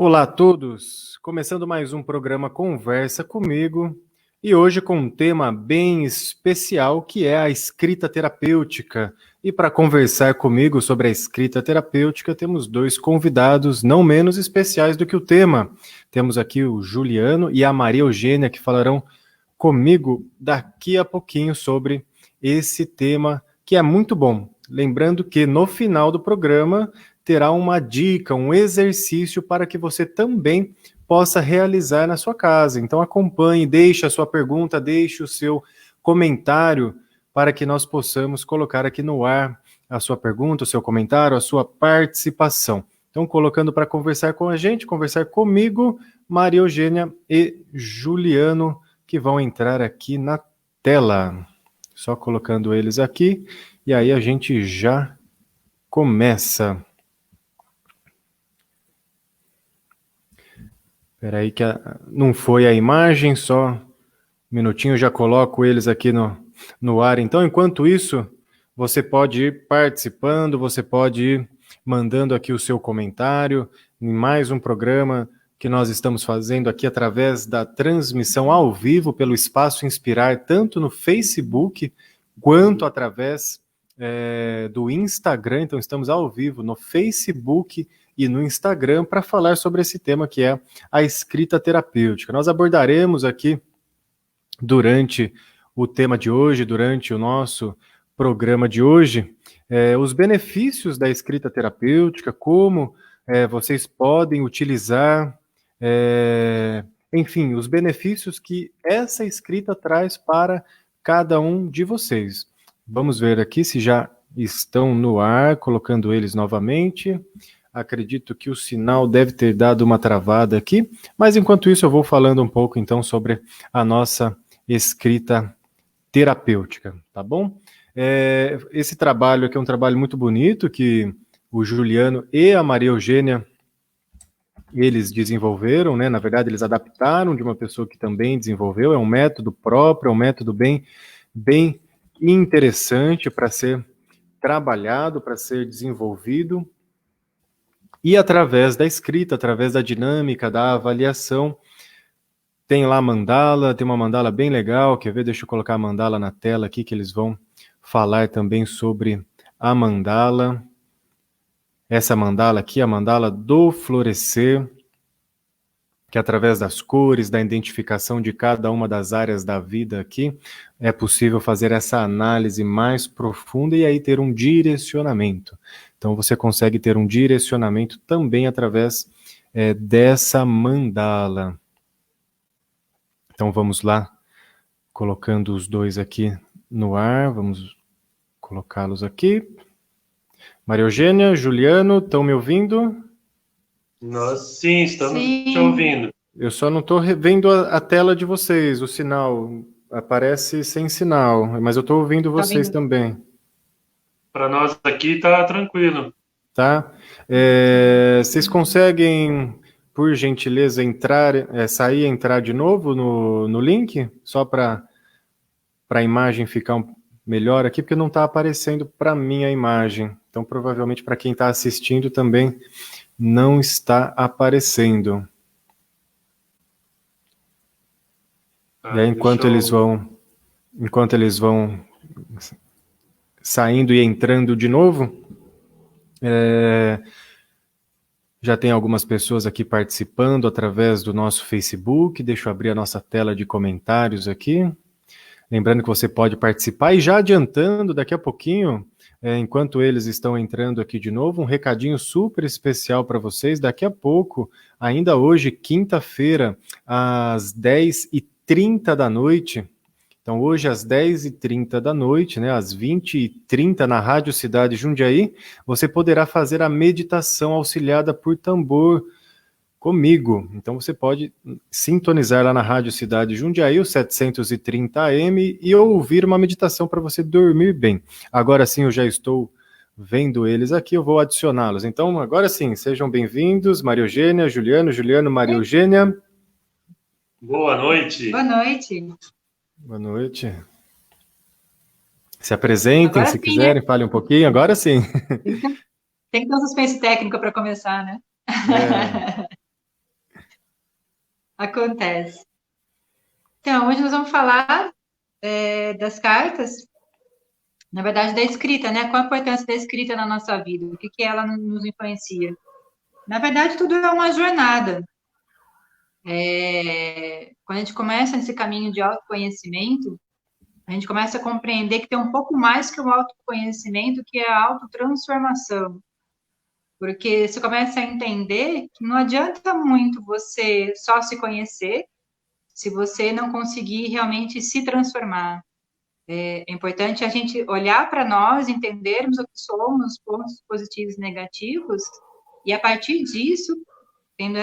Olá a todos, começando mais um programa Conversa Comigo e hoje com um tema bem especial que é a escrita terapêutica. E para conversar comigo sobre a escrita terapêutica temos dois convidados não menos especiais do que o tema. Temos aqui o Juliano e a Maria Eugênia que falarão comigo daqui a pouquinho sobre esse tema que é muito bom. Lembrando que no final do programa terá uma dica, um exercício para que você também possa realizar na sua casa. Então acompanhe, deixe a sua pergunta, deixe o seu comentário para que nós possamos colocar aqui no ar a sua pergunta, o seu comentário, a sua participação. Então colocando para conversar com a gente, conversar comigo, Maria Eugênia e Juliano, que vão entrar aqui na tela. Só colocando eles aqui, e aí a gente já começa. Espera aí que não foi a imagem, só um minutinho, já coloco eles aqui no ar. Então, enquanto isso, você pode ir participando, você pode ir mandando aqui o seu comentário em mais um programa que nós estamos fazendo aqui através da transmissão ao vivo pelo Espaço Inspirar, tanto no Facebook quanto através do Instagram. Então, estamos ao vivo no Facebook e no Instagram para falar sobre esse tema que é a escrita terapêutica. Nós abordaremos aqui durante o tema de hoje, durante o nosso programa de hoje, os benefícios da escrita terapêutica, como vocês podem utilizar, enfim, os benefícios que essa escrita traz para cada um de vocês. Vamos ver aqui se já estão no ar, colocando eles novamente. Acredito que o sinal deve ter dado uma travada aqui, mas enquanto isso eu vou falando um pouco então sobre a nossa escrita terapêutica, tá bom? Esse trabalho aqui é um trabalho muito bonito que o Juliano e a Maria Eugênia eles desenvolveram, né? Na verdade eles adaptaram de uma pessoa que também desenvolveu, é um método próprio, é um método bem interessante para ser trabalhado, para ser desenvolvido. E através da escrita, através da dinâmica, da avaliação, tem lá mandala, tem uma mandala bem legal, quer ver? Deixa eu colocar a mandala na tela aqui, que eles vão falar também sobre a mandala. Essa mandala aqui, a mandala do florescer, que através das cores, da identificação de cada uma das áreas da vida aqui, é possível fazer essa análise mais profunda e aí ter um direcionamento. Então você consegue ter um direcionamento também através dessa mandala. Então vamos lá, colocando os dois aqui no ar, vamos colocá-los aqui. Maria Eugênia, Juliano, estão me ouvindo? Nós sim, estamos te ouvindo. Eu só não estou vendo a tela de vocês, o sinal aparece sem sinal, mas eu estou ouvindo vocês também. Para nós aqui está tranquilo. Tá? Vocês conseguem, por gentileza, sair e entrar de novo no link? Só para a imagem ficar melhor aqui, porque não está aparecendo para mim a imagem. Então, provavelmente, para quem está assistindo também não está aparecendo. E aí, enquanto eles vão saindo e entrando de novo, já tem algumas pessoas aqui participando através do nosso Facebook. Deixa eu abrir a nossa tela de comentários aqui. Lembrando que você pode participar e já adiantando daqui a pouquinho, enquanto eles estão entrando aqui de novo, um recadinho super especial para vocês. Daqui a pouco, ainda hoje, quinta-feira, às 10h30 da noite, então hoje às 10h30 da noite, né, às 20h30 na Rádio Cidade Jundiaí, você poderá fazer a meditação auxiliada por tambor comigo. Então você pode sintonizar lá na Rádio Cidade Jundiaí, o 730 AM, e ouvir uma meditação para você dormir bem. Agora sim, eu já estou vendo eles aqui, eu vou adicioná-los. Então, agora sim, sejam bem-vindos, Maria Eugênia, Juliano, Maria Eugênia. Boa noite. Boa noite. Boa noite. Se apresentem, Agora se sim, quiserem, né? Falem um pouquinho, agora sim. Tem que ter um suspense técnico para começar, né? Acontece. Então, hoje nós vamos falar das cartas, na verdade, da escrita, né? Qual a importância da escrita na nossa vida? O que ela nos influencia? Na verdade, tudo é uma jornada. Quando a gente começa nesse caminho de autoconhecimento, a gente começa a compreender que tem um pouco mais que o autoconhecimento, que é a autotransformação. Porque você começa a entender que não adianta muito você só se conhecer se você não conseguir realmente se transformar. É importante a gente olhar para nós, entendermos o que somos, pontos positivos e negativos, e a partir disso, tendo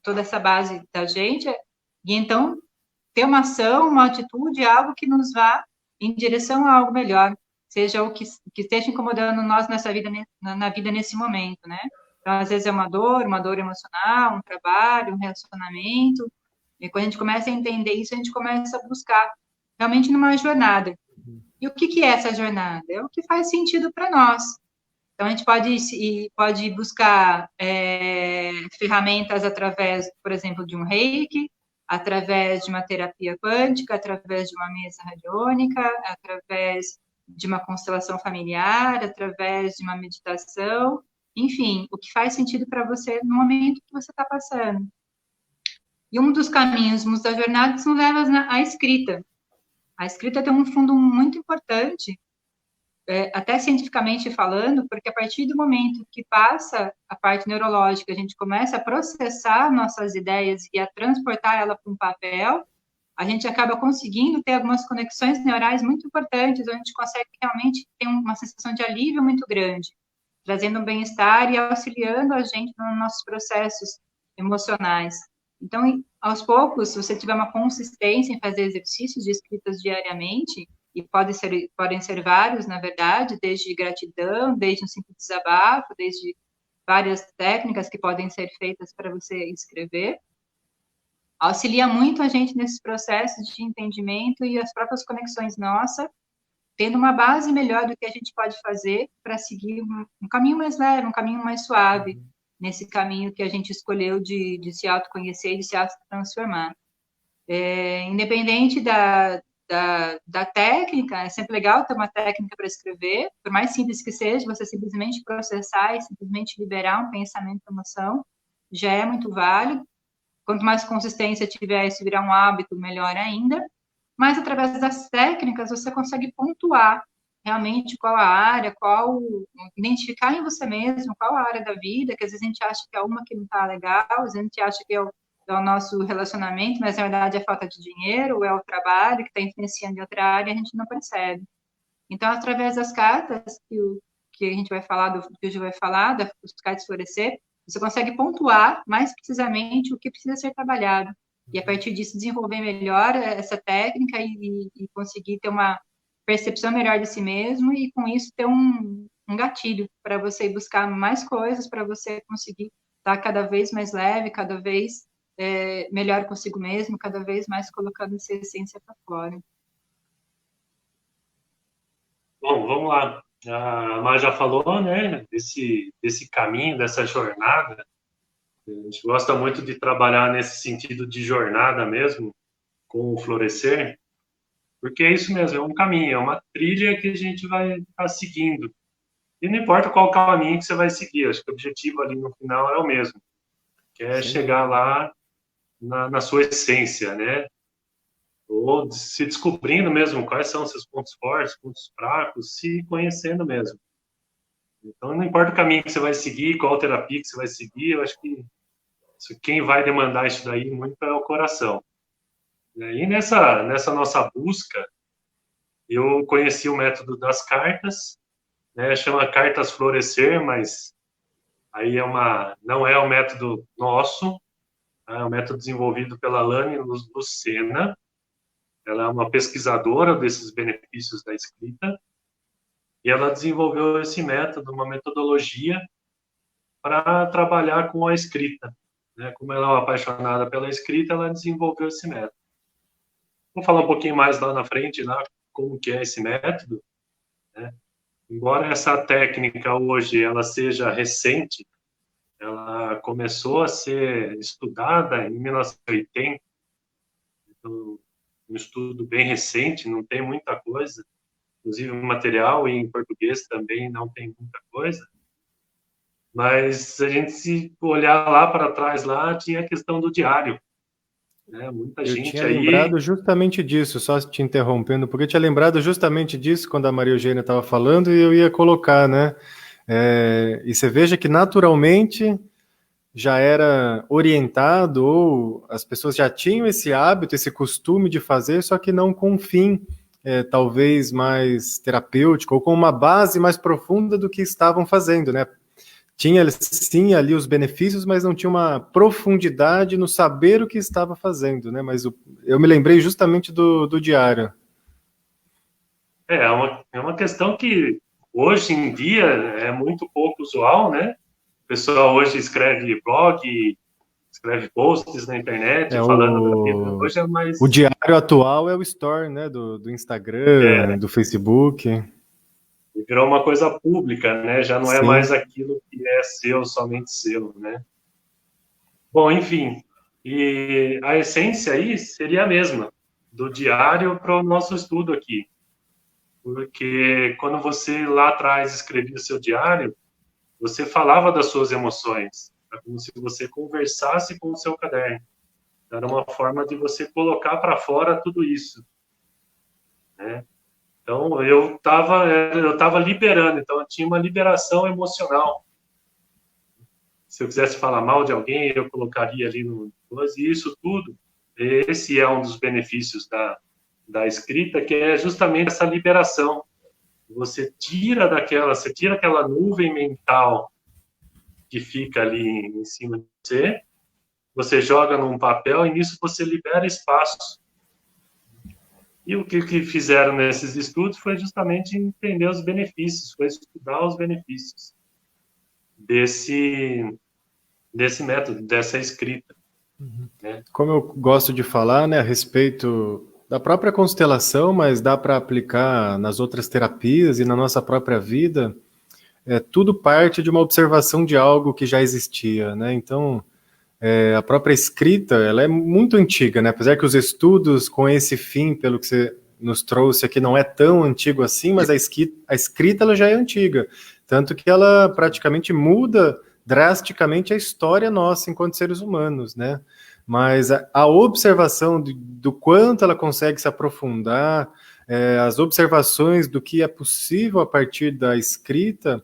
toda essa base da gente, e então ter uma ação, uma atitude, algo que nos vá em direção a algo melhor, seja o que esteja incomodando nós nessa vida, na vida nesse momento, né? Então, às vezes é uma dor emocional, um trabalho, um relacionamento, e quando a gente começa a entender isso, a gente começa a buscar realmente numa jornada. E o que é essa jornada? É o que faz sentido para nós. Então, a gente pode buscar ferramentas através, por exemplo, de um reiki, através de uma terapia quântica, através de uma mesa radiônica, através de uma constelação familiar, através de uma meditação, enfim, o que faz sentido para você no momento que você está passando. E um dos caminhos da jornada nos leva à escrita. A escrita tem um fundo muito importante, até cientificamente falando, porque a partir do momento que passa a parte neurológica, a gente começa a processar nossas ideias e a transportar ela para um papel, a gente acaba conseguindo ter algumas conexões neurais muito importantes, onde a gente consegue realmente ter uma sensação de alívio muito grande, trazendo um bem-estar e auxiliando a gente nos nossos processos emocionais. Então, aos poucos, se você tiver uma consistência em fazer exercícios de escritas diariamente, e podem ser vários, na verdade, desde gratidão, desde um simples desabafo, desde várias técnicas que podem ser feitas para você escrever, auxilia muito a gente nesses processos de entendimento e as próprias conexões nossas, tendo uma base melhor do que a gente pode fazer para seguir um caminho mais leve, um caminho mais suave, nesse caminho que a gente escolheu de se autoconhecer e de se autotransformar. Independente da técnica, é sempre legal ter uma técnica para escrever, por mais simples que seja, você simplesmente processar e simplesmente liberar um pensamento, uma emoção, já é muito válido. Quanto mais consistência tiver, isso virar um hábito, melhor ainda. Mas através das técnicas, você consegue pontuar realmente qual a área, identificar em você mesmo qual a área da vida, que às vezes a gente acha que é uma que não está legal, às vezes a gente acha que é o nosso relacionamento, mas na verdade é falta de dinheiro, ou é o trabalho que está influenciando em outra área, a gente não percebe. Então, através das cartas que a gente vai falar, que hoje vai falar, dos cartas florescer, você consegue pontuar mais precisamente o que precisa ser trabalhado. E a partir disso desenvolver melhor essa técnica e conseguir ter uma percepção melhor de si mesmo e com isso ter um gatilho para você ir buscar mais coisas, para você conseguir estar cada vez mais leve, cada vez melhor consigo mesmo, cada vez mais colocando essa essência para fora. Bom, vamos lá. A Mar já falou, né, desse caminho, dessa jornada. A gente gosta muito de trabalhar nesse sentido de jornada mesmo, com o florescer, porque é isso mesmo, é um caminho, é uma trilha que a gente vai estar seguindo. E não importa qual caminho que você vai seguir, acho que o objetivo ali no final é o mesmo, que é chegar lá na sua essência, né? Ou se descobrindo mesmo quais são os seus pontos fortes, pontos fracos, se conhecendo mesmo. Então, não importa o caminho que você vai seguir, qual terapia que você vai seguir, eu acho que quem vai demandar isso daí muito é o coração. E nessa nossa busca, eu conheci o método das cartas, né, chama Cartas Florescer, mas aí não é um método nosso, é um método desenvolvido pela Lani Lucena. Ela é uma pesquisadora desses benefícios da escrita, e ela desenvolveu esse método, uma metodologia para trabalhar com a escrita. Né? Como ela é uma apaixonada pela escrita, ela desenvolveu esse método. Vou falar um pouquinho mais lá na frente, lá, como que é esse método. Né? Embora essa técnica hoje ela seja recente, ela começou a ser estudada em 1980, então, um estudo bem recente, não tem muita coisa, inclusive o material em português também não tem muita coisa, mas a gente se olhar lá para trás, lá tinha a questão do diário, né? Muita Eu gente tinha aí... lembrado justamente disso, só te interrompendo, porque eu tinha lembrado justamente disso quando a Maria Eugênia estava falando e eu ia colocar, né? E você veja que naturalmente já era orientado ou as pessoas já tinham esse hábito, esse costume de fazer, só que não com um fim talvez mais terapêutico ou com uma base mais profunda do que estavam fazendo, né? Tinha sim ali os benefícios, mas não tinha uma profundidade no saber o que estava fazendo, né? Mas eu me lembrei justamente do diário. É uma questão que hoje em dia é muito pouco usual, né? O pessoal hoje escreve blog, escreve posts na internet falando da vida. Hoje é O mais... diário atual é o Story, né? Do Instagram, do Facebook. Virou uma coisa pública, né? Já não é Sim. mais aquilo que é seu, somente seu, né? Bom, enfim, e a essência aí seria a mesma, do diário para o nosso estudo aqui. Porque quando você lá atrás escrevia o seu diário, você falava das suas emoções. É como se você conversasse com o seu caderno. Era uma forma de você colocar para fora tudo isso, né? Então, eu tava liberando, então eu tinha uma liberação emocional. Se eu quisesse falar mal de alguém, eu colocaria ali no coisa, e isso tudo, esse é um dos benefícios da escrita, que é justamente essa liberação. Você tira aquela nuvem mental que fica ali em cima de você, você joga num papel e nisso você libera espaço. E o que fizeram nesses estudos foi justamente entender os benefícios, foi estudar os benefícios desse método, dessa escrita, né? Como eu gosto de falar, né, a respeito da própria constelação, mas dá para aplicar nas outras terapias e na nossa própria vida, tudo parte de uma observação de algo que já existia, né? Então, a própria escrita, ela é muito antiga, né? Apesar que os estudos com esse fim, pelo que você nos trouxe aqui, não é tão antigo assim, mas a escrita ela já é antiga, tanto que ela praticamente muda drasticamente a história nossa enquanto seres humanos, né? Mas a observação do quanto ela consegue se aprofundar, as observações do que é possível a partir da escrita,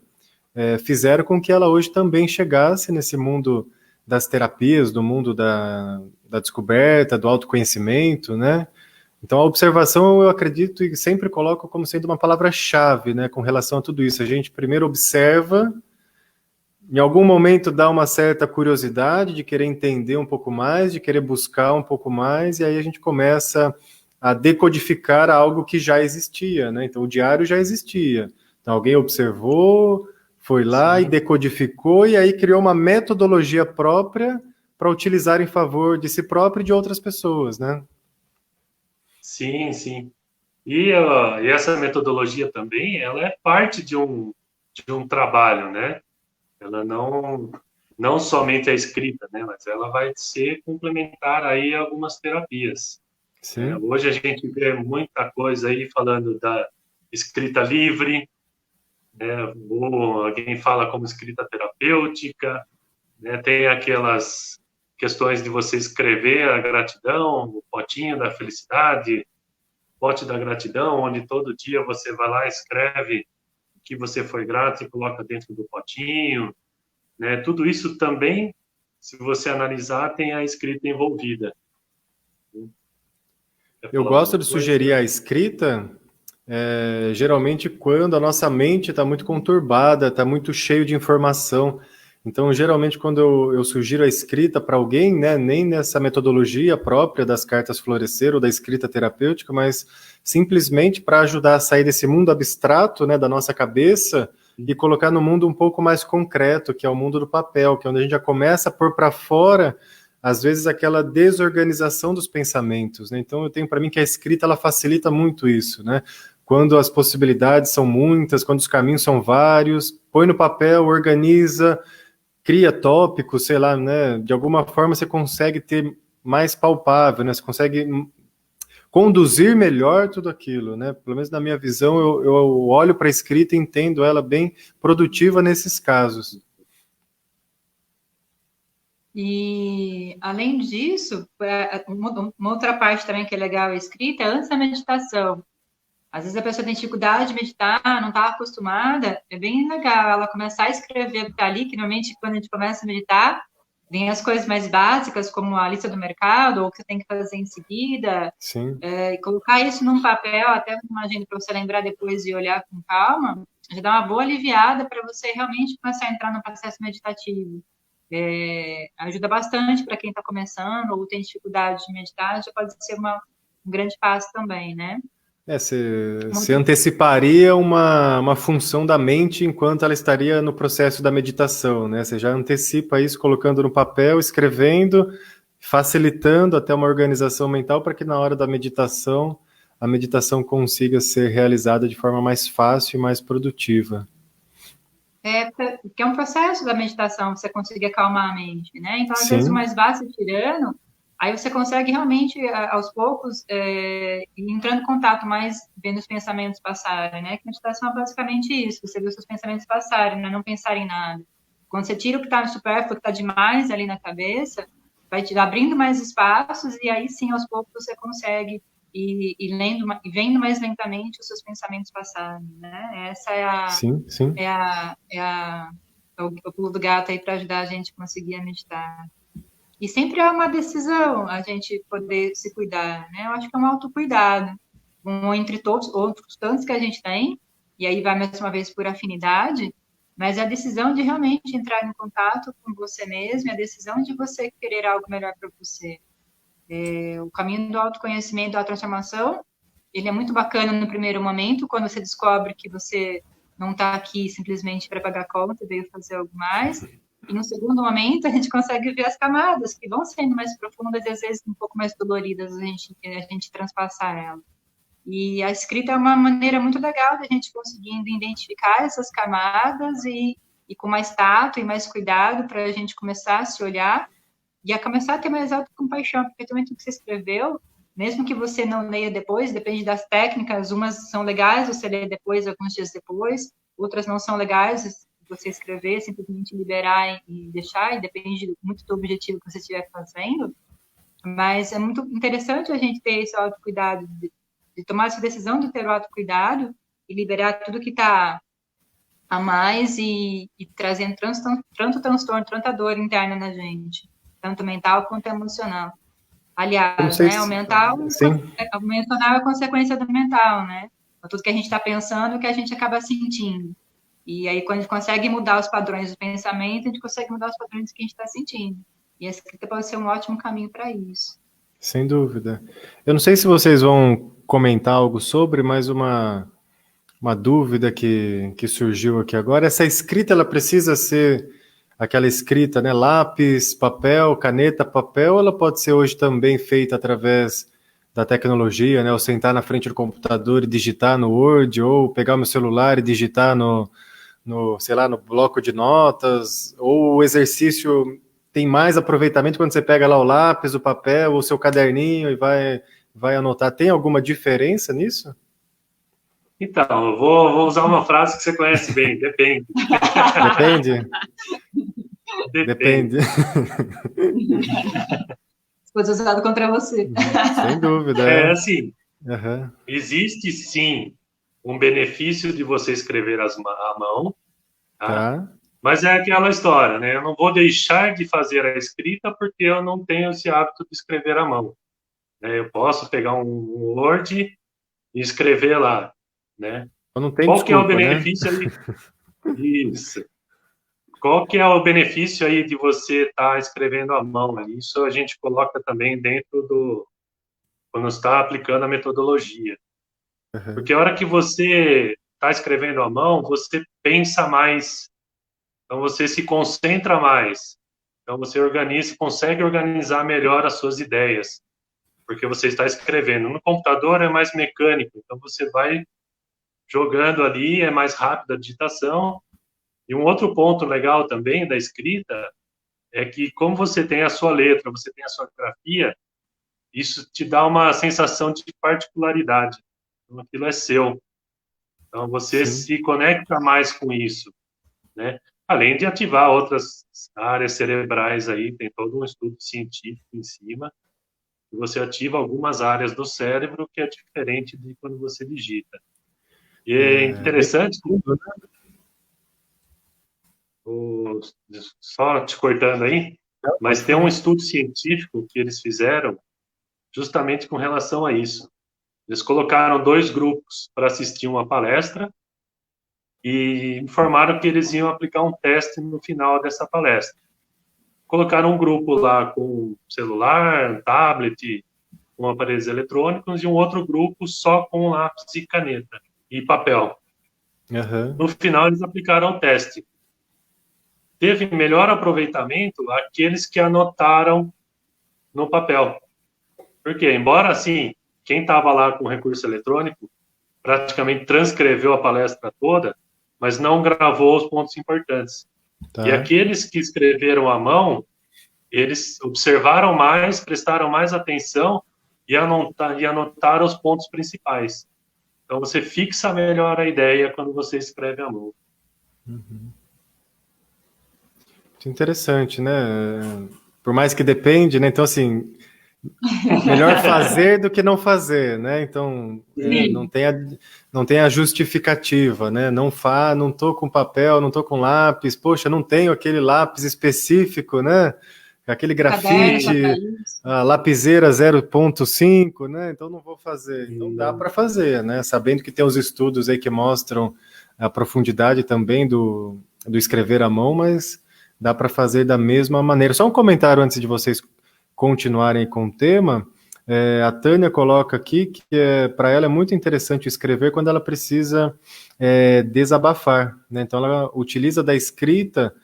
fizeram com que ela hoje também chegasse nesse mundo das terapias, do mundo da descoberta, do autoconhecimento, né? Então, a observação, eu acredito e sempre coloco como sendo uma palavra-chave, né, com relação a tudo isso. A gente primeiro observa, em algum momento dá uma certa curiosidade de querer entender um pouco mais, de querer buscar um pouco mais, e aí a gente começa a decodificar algo que já existia, né? Então, o diário já existia. Então, alguém observou, foi lá e decodificou, e aí criou uma metodologia própria para utilizar em favor de si próprio e de outras pessoas, né? Sim, sim. E essa metodologia também, ela é parte de um trabalho, né? Ela não somente a escrita, né? Mas ela vai ser complementar aí a algumas terapias. Né? Sim. Hoje a gente vê muita coisa aí falando da escrita livre, né? Ou alguém fala como escrita terapêutica, né? Tem aquelas questões de você escrever a gratidão, o potinho da felicidade, pote da gratidão, onde todo dia você vai lá e escreve que você foi grato e coloca dentro do potinho, né? Tudo isso também, se você analisar, tem a escrita envolvida. Quer Eu falar gosto alguma de coisa? sugerir a escrita, geralmente quando a nossa mente está muito conturbada, está muito cheio de informação. Então, geralmente, quando eu sugiro a escrita para alguém, né, nem nessa metodologia própria das cartas florescer ou da escrita terapêutica, mas simplesmente para ajudar a sair desse mundo abstrato, né, da nossa cabeça e colocar no mundo um pouco mais concreto, que é o mundo do papel, que é onde a gente já começa a pôr para fora, às vezes, aquela desorganização dos pensamentos, né? Então, eu tenho para mim que a escrita ela facilita muito isso, né? Quando as possibilidades são muitas, quando os caminhos são vários, põe no papel, organiza, cria tópicos, sei lá, né? De alguma forma você consegue ter mais palpável, né? Você consegue conduzir melhor tudo aquilo, né? Pelo menos na minha visão, eu olho para a escrita e entendo ela bem produtiva nesses casos. E, além disso, uma outra parte também que é legal a escrita é antes da meditação. Às vezes a pessoa tem dificuldade de meditar, não está acostumada, é bem legal ela começar a escrever o que está ali, que normalmente quando a gente começa a meditar, vem as coisas mais básicas, como a lista do mercado, ou o que você tem que fazer em seguida, Sim. E colocar isso num papel, até imagino para você lembrar depois e olhar com calma, já dá uma boa aliviada para você realmente começar a entrar no processo meditativo. Ajuda bastante para quem está começando ou tem dificuldade de meditar, já pode ser um grande passo também, né? Você anteciparia uma função da mente enquanto ela estaria no processo da meditação, né? Você já antecipa isso colocando no papel, escrevendo, facilitando até uma organização mental para que na hora da meditação, a meditação consiga ser realizada de forma mais fácil e mais produtiva. Porque é um processo da meditação, você conseguir acalmar a mente, né? Então, às Sim. vezes, o mais básico tirando, aí você consegue realmente, aos poucos, ir entrando em contato mais, vendo os pensamentos passarem, né? Que meditação é basicamente isso, você vê os seus pensamentos passarem, né? Não pensar em nada. Quando você tira o que está no supérfluo, o que está demais ali na cabeça, vai te abrindo mais espaços e aí sim, aos poucos, você consegue ir lendo e vendo mais lentamente os seus pensamentos passarem, né? Essa é Sim, sim. o pulo do gato aí para ajudar a gente a conseguir meditar. E sempre é uma decisão a gente poder se cuidar, né? Eu acho que é um autocuidado. Entre todos outros tantos que a gente tem, e aí vai mais uma vez por afinidade, mas é a decisão de realmente entrar em contato com você mesmo, é a decisão de você querer algo melhor para você. O caminho do autoconhecimento, da transformação, ele é muito bacana no primeiro momento, quando você descobre que você não está aqui simplesmente para pagar conta, veio fazer algo mais. E no segundo momento, a gente consegue ver as camadas que vão sendo mais profundas e às vezes um pouco mais doloridas, a gente transpassar ela. E a escrita é uma maneira muito legal de a gente conseguindo identificar essas camadas e com mais tato e mais cuidado para a gente começar a se olhar e a começar a ter mais autocompaixão, porque também tudo que você escreveu, mesmo que você não leia depois, depende das técnicas, umas são legais, você lê depois, alguns dias depois, outras não são legais, você escrever, simplesmente liberar e deixar, e depende muito do objetivo que você estiver fazendo, mas é muito interessante a gente ter esse autocuidado, de tomar essa decisão de ter o autocuidado e liberar tudo que está a mais e trazendo tanto transtorno, tanta dor interna na gente, tanto mental quanto emocional. Aliás, né, o mental, o emocional é a consequência do mental, né? Tudo que a gente está pensando, que a gente acaba sentindo. E aí, quando a gente consegue mudar os padrões do pensamento, a gente consegue mudar os padrões que a gente está sentindo. E a escrita pode ser um ótimo caminho para isso. Sem dúvida. Eu não sei se vocês vão comentar algo sobre, mas uma dúvida que surgiu aqui agora. Essa escrita, ela precisa ser aquela escrita, né? Lápis, papel, caneta, papel, ou ela pode ser hoje também feita através da tecnologia, né? Ou sentar na frente do computador e digitar no Word, ou pegar o meu celular e digitar sei lá, no bloco de notas, ou o exercício tem mais aproveitamento quando você pega lá o lápis, o papel, o seu caderninho e vai anotar. Tem alguma diferença nisso? Então, eu vou usar uma frase que você conhece bem, depende. Depende? Depende. Pode ser usado contra você. Sem dúvida. Assim, existe sim um benefício de você escrever à mão, tá? Mas é aquela história, né? Eu não vou deixar de fazer a escrita porque eu não tenho esse hábito de escrever à mão. Eu posso pegar um Word e escrever lá, né? Não tem Qual desculpa, que é o benefício aí? Isso. Qual que é o benefício aí de você estar escrevendo à mão? Isso a gente coloca também dentro quando está aplicando a metodologia. Porque a hora que você está escrevendo à mão, você pensa mais, então você se concentra mais, então você consegue organizar melhor as suas ideias, porque você está escrevendo. No computador é mais mecânico, então você vai jogando ali, é mais rápida a digitação, E um outro ponto legal também da escrita é que, como você tem a sua letra, você tem a sua grafia, isso te dá uma sensação de particularidade. Então, aquilo é seu. Então, você Sim. se conecta mais com isso, né? Além de ativar outras áreas cerebrais aí, tem todo um estudo científico em cima, que você ativa algumas áreas do cérebro que é diferente de quando você digita. E é É bem interessante, profundo, né? o- só te cortando aí, Não, mas pode tem um falar. estudo científico que eles fizeram justamente com relação a isso. Eles colocaram 2 grupos para assistir uma palestra e informaram que eles iam aplicar um teste no final dessa palestra. Colocaram um grupo lá com celular, tablet, com aparelhos eletrônicos e um outro grupo só com lápis e caneta e papel. Aham. No final, eles aplicaram o teste. Teve melhor aproveitamento aqueles que anotaram no papel. Porque, embora assim, quem estava lá com recurso eletrônico praticamente transcreveu a palestra toda, mas não gravou os pontos importantes. E Tá. aqueles que escreveram à mão, eles observaram mais, prestaram mais atenção e anotaram os pontos principais. Então, você fixa melhor a ideia quando você escreve à mão. Muito interessante, né? Por mais que depende, né? Então, assim, melhor fazer do que não fazer, né? Então, Sim. não tem a justificativa, né? Não tô com papel, não tô com lápis, poxa, não tenho aquele lápis específico, né? Aquele Caderno só para grafite, isso. a lapiseira 0,5, né? Então não vou fazer. Então dá Não. para fazer, né? Sabendo que tem os estudos aí que mostram a profundidade também do escrever à mão, mas dá para fazer da mesma maneira. Só um comentário antes de vocês continuarem com o tema. A Tânia coloca aqui que para ela é muito interessante escrever quando ela precisa desabafar, né? Então ela utiliza da escrita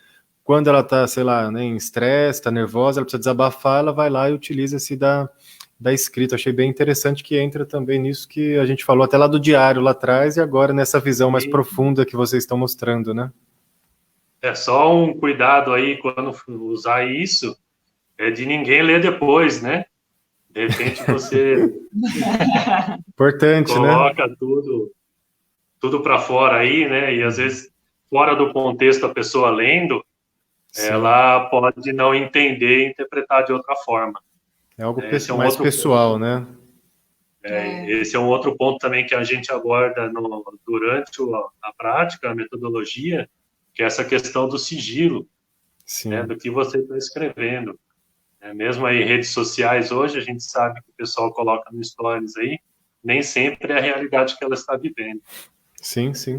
quando ela está, sei lá, né, em estresse, está nervosa, ela precisa desabafar, ela vai lá e utiliza-se da escrita. Achei bem interessante que entra também nisso que a gente falou até lá do diário lá atrás e agora nessa visão mais E profunda que vocês estão mostrando, né? é só um cuidado aí quando usar isso, é de ninguém ler depois, né? De repente você Importante, né? coloca tudo para fora aí, né? E às Uhum. vezes fora do contexto a pessoa lendo, Sim, ela pode não entender e interpretar de outra forma. é algo Esse é um mais outro pessoal, ponto. né? Esse é um outro ponto também que a gente aborda durante a prática, a metodologia, que é essa questão do sigilo, né? Sim, Do que você está escrevendo. Mesmo aí redes sociais hoje, a gente sabe que o pessoal coloca no stories aí, nem sempre é a realidade que ela está vivendo. sim, sim,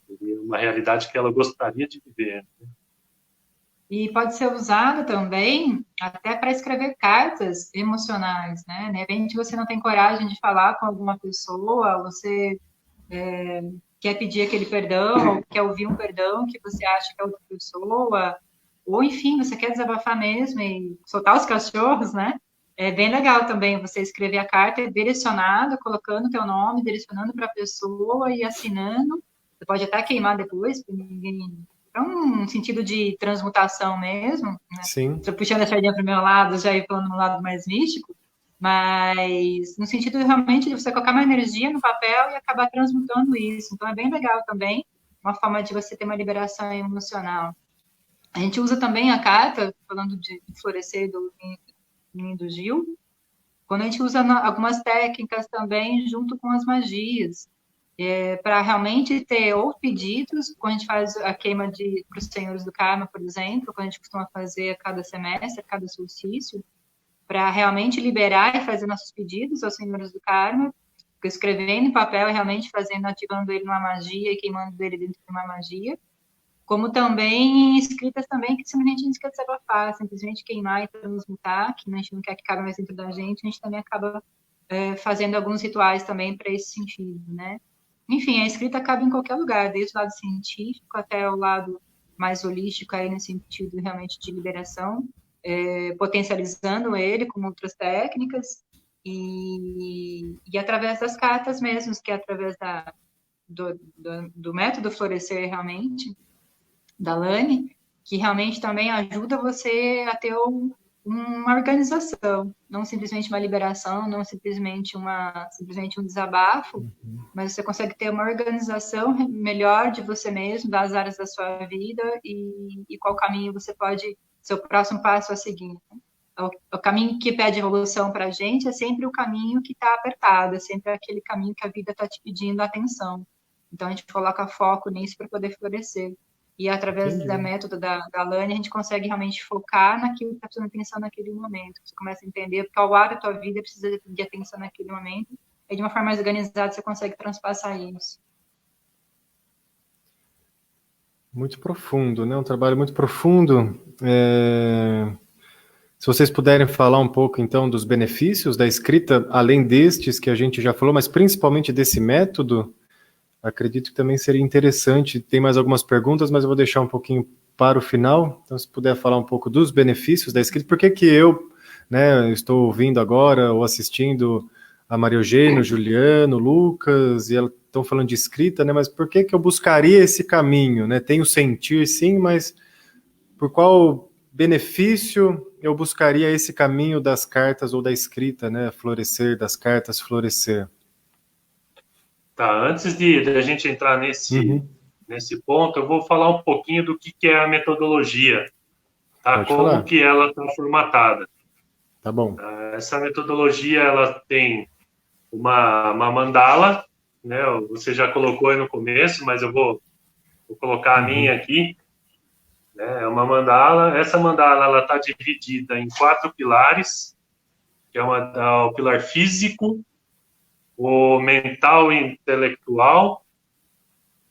Seria uma realidade que ela gostaria de viver. E pode ser usado também até para escrever cartas emocionais, né? De repente você não tem coragem de falar com alguma pessoa, você quer pedir aquele perdão, ou quer ouvir um perdão que você acha que é outra pessoa, ou enfim, você quer desabafar mesmo e soltar os cachorros, né? É bem legal também você escrever a carta direcionada, colocando o teu nome, direcionando para a pessoa e assinando. Você pode até queimar depois, para ninguém. É um sentido de transmutação mesmo, né? sim, Estou puxando a sardinha para o meu lado, já ir falando no lado mais místico, mas no sentido realmente de você colocar uma energia no papel e acabar transmutando isso. Então é bem legal também, uma forma de você ter uma liberação emocional. A gente usa também a carta, falando de florescer do do Gil, quando a gente usa algumas técnicas também junto com as magias, para realmente ter ou pedidos, quando a gente faz a queima para os senhores do karma, por exemplo, quando a gente costuma fazer a cada semestre, a cada solstício, para realmente liberar e fazer nossos pedidos aos senhores do karma, escrevendo em papel e realmente fazendo, ativando ele numa magia e queimando ele dentro de uma magia, como também escritas também que simplesmente a gente quer desabafar, simplesmente queimar e transmutar, que a gente não quer que cabe mais dentro da gente, a gente também acaba fazendo alguns rituais também para esse sentido, né? Enfim, a escrita cabe em qualquer lugar, desde o lado científico até o lado mais holístico, aí no sentido realmente de liberação, potencializando ele com outras técnicas e através das cartas mesmo, que é através do método florescer realmente, da Lani, que realmente também ajuda você a ter uma organização, não simplesmente uma liberação, não simplesmente um desabafo, mas você consegue ter uma organização melhor de você mesmo, das áreas da sua vida e qual caminho você pode, seu próximo passo a seguir. O caminho que pede evolução para a gente é sempre o caminho que está apertado, é sempre aquele caminho que a vida está te pedindo atenção. Então, a gente coloca foco nisso para poder florescer. E através da método da Lani, a gente consegue realmente focar naquilo que está precisando de atenção naquele momento. Você começa a entender qual área da tua vida precisa de atenção naquele momento, e de uma forma mais organizada você consegue transpassar isso. Muito profundo, né? Um trabalho muito profundo. Se vocês puderem falar um pouco, então, dos benefícios da escrita, além destes que a gente já falou, mas principalmente desse método, acredito que também seria interessante. Tem mais algumas perguntas, mas eu vou deixar um pouquinho para o final. Então, se puder falar um pouco dos benefícios da escrita, por que eu, né, estou ouvindo agora ou assistindo a Maria Eugênia, o Juliano, o Lucas, e elas estão falando de escrita, né, mas por que eu buscaria esse caminho, né? Tenho sentir, sim, mas por qual benefício eu buscaria esse caminho das cartas ou da escrita, né? Florescer, das cartas florescer. Tá, antes de a gente entrar nesse ponto, eu vou falar um pouquinho do que é a metodologia, tá? Pode Como falar. que ela está formatada. Tá bom. Essa metodologia, ela tem uma mandala, né? Você já colocou aí no começo, mas eu vou colocar a minha aqui. É uma mandala. Essa mandala, ela está dividida em 4 pilares, que é o pilar físico, o mental e intelectual,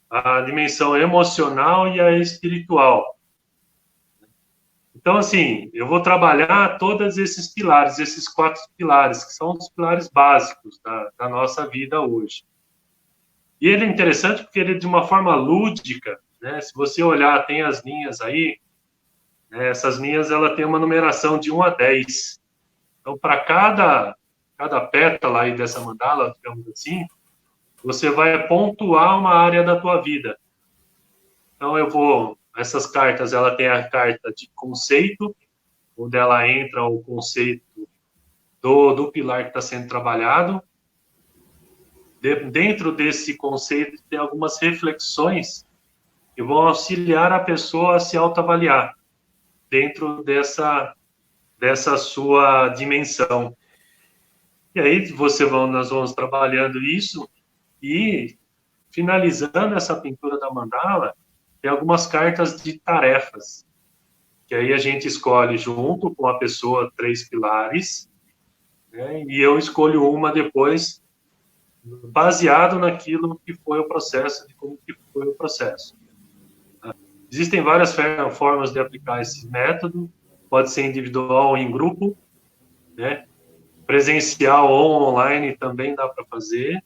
a dimensão emocional e a espiritual. Então, assim, eu vou trabalhar todos esses pilares, esses 4 pilares, que são os pilares básicos da nossa vida hoje. E ele é interessante porque ele é de uma forma lúdica, né? Se você olhar, tem as linhas aí, né? Essas linhas, ela tem uma numeração de 1 a 10. Então, para cada pétala aí dessa mandala, digamos assim, você vai pontuar uma área da tua vida. Então, essas cartas, ela tem a carta de conceito, onde ela entra o conceito do pilar que está sendo trabalhado. Dentro desse conceito, tem algumas reflexões que vão auxiliar a pessoa a se autoavaliar dentro dessa sua dimensão. E aí, nós vamos trabalhando isso e, finalizando essa pintura da mandala, tem algumas cartas de tarefas, que aí a gente escolhe junto com a pessoa 3 pilares, né, e eu escolho uma depois, baseado naquilo que foi o processo, de como que foi o processo. Existem várias formas de aplicar esse método, pode ser individual ou em grupo, né, presencial ou online também dá para fazer.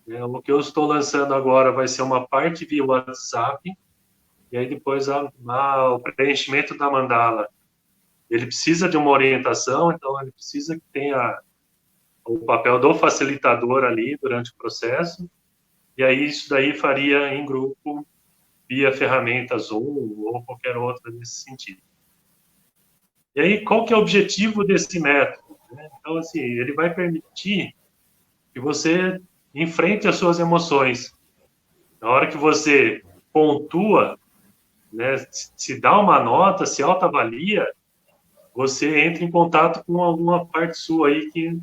O que eu estou lançando agora vai ser uma parte via WhatsApp, e aí depois o preenchimento da mandala. Ele precisa de uma orientação, então ele precisa que tenha o papel do facilitador ali durante o processo, e aí isso daí faria em grupo, via ferramenta Zoom ou qualquer outra nesse sentido. E aí, qual que é o objetivo desse método? Então, assim, ele vai permitir que você enfrente as suas emoções. Na hora que você pontua, né, se dá uma nota, se autoavalia, você entra em contato com alguma parte sua aí que,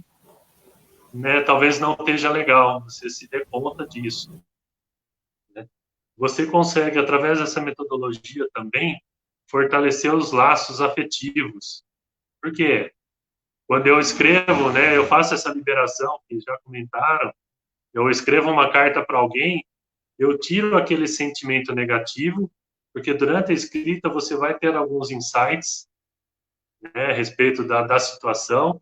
né, talvez não esteja legal, você se dê conta disso. Né? Você consegue, através dessa metodologia também, fortalecer os laços afetivos. Por quê? Quando eu escrevo, né, eu faço essa liberação, que já comentaram, eu escrevo uma carta para alguém, eu tiro aquele sentimento negativo, porque durante a escrita você vai ter alguns insights, né, a respeito da situação,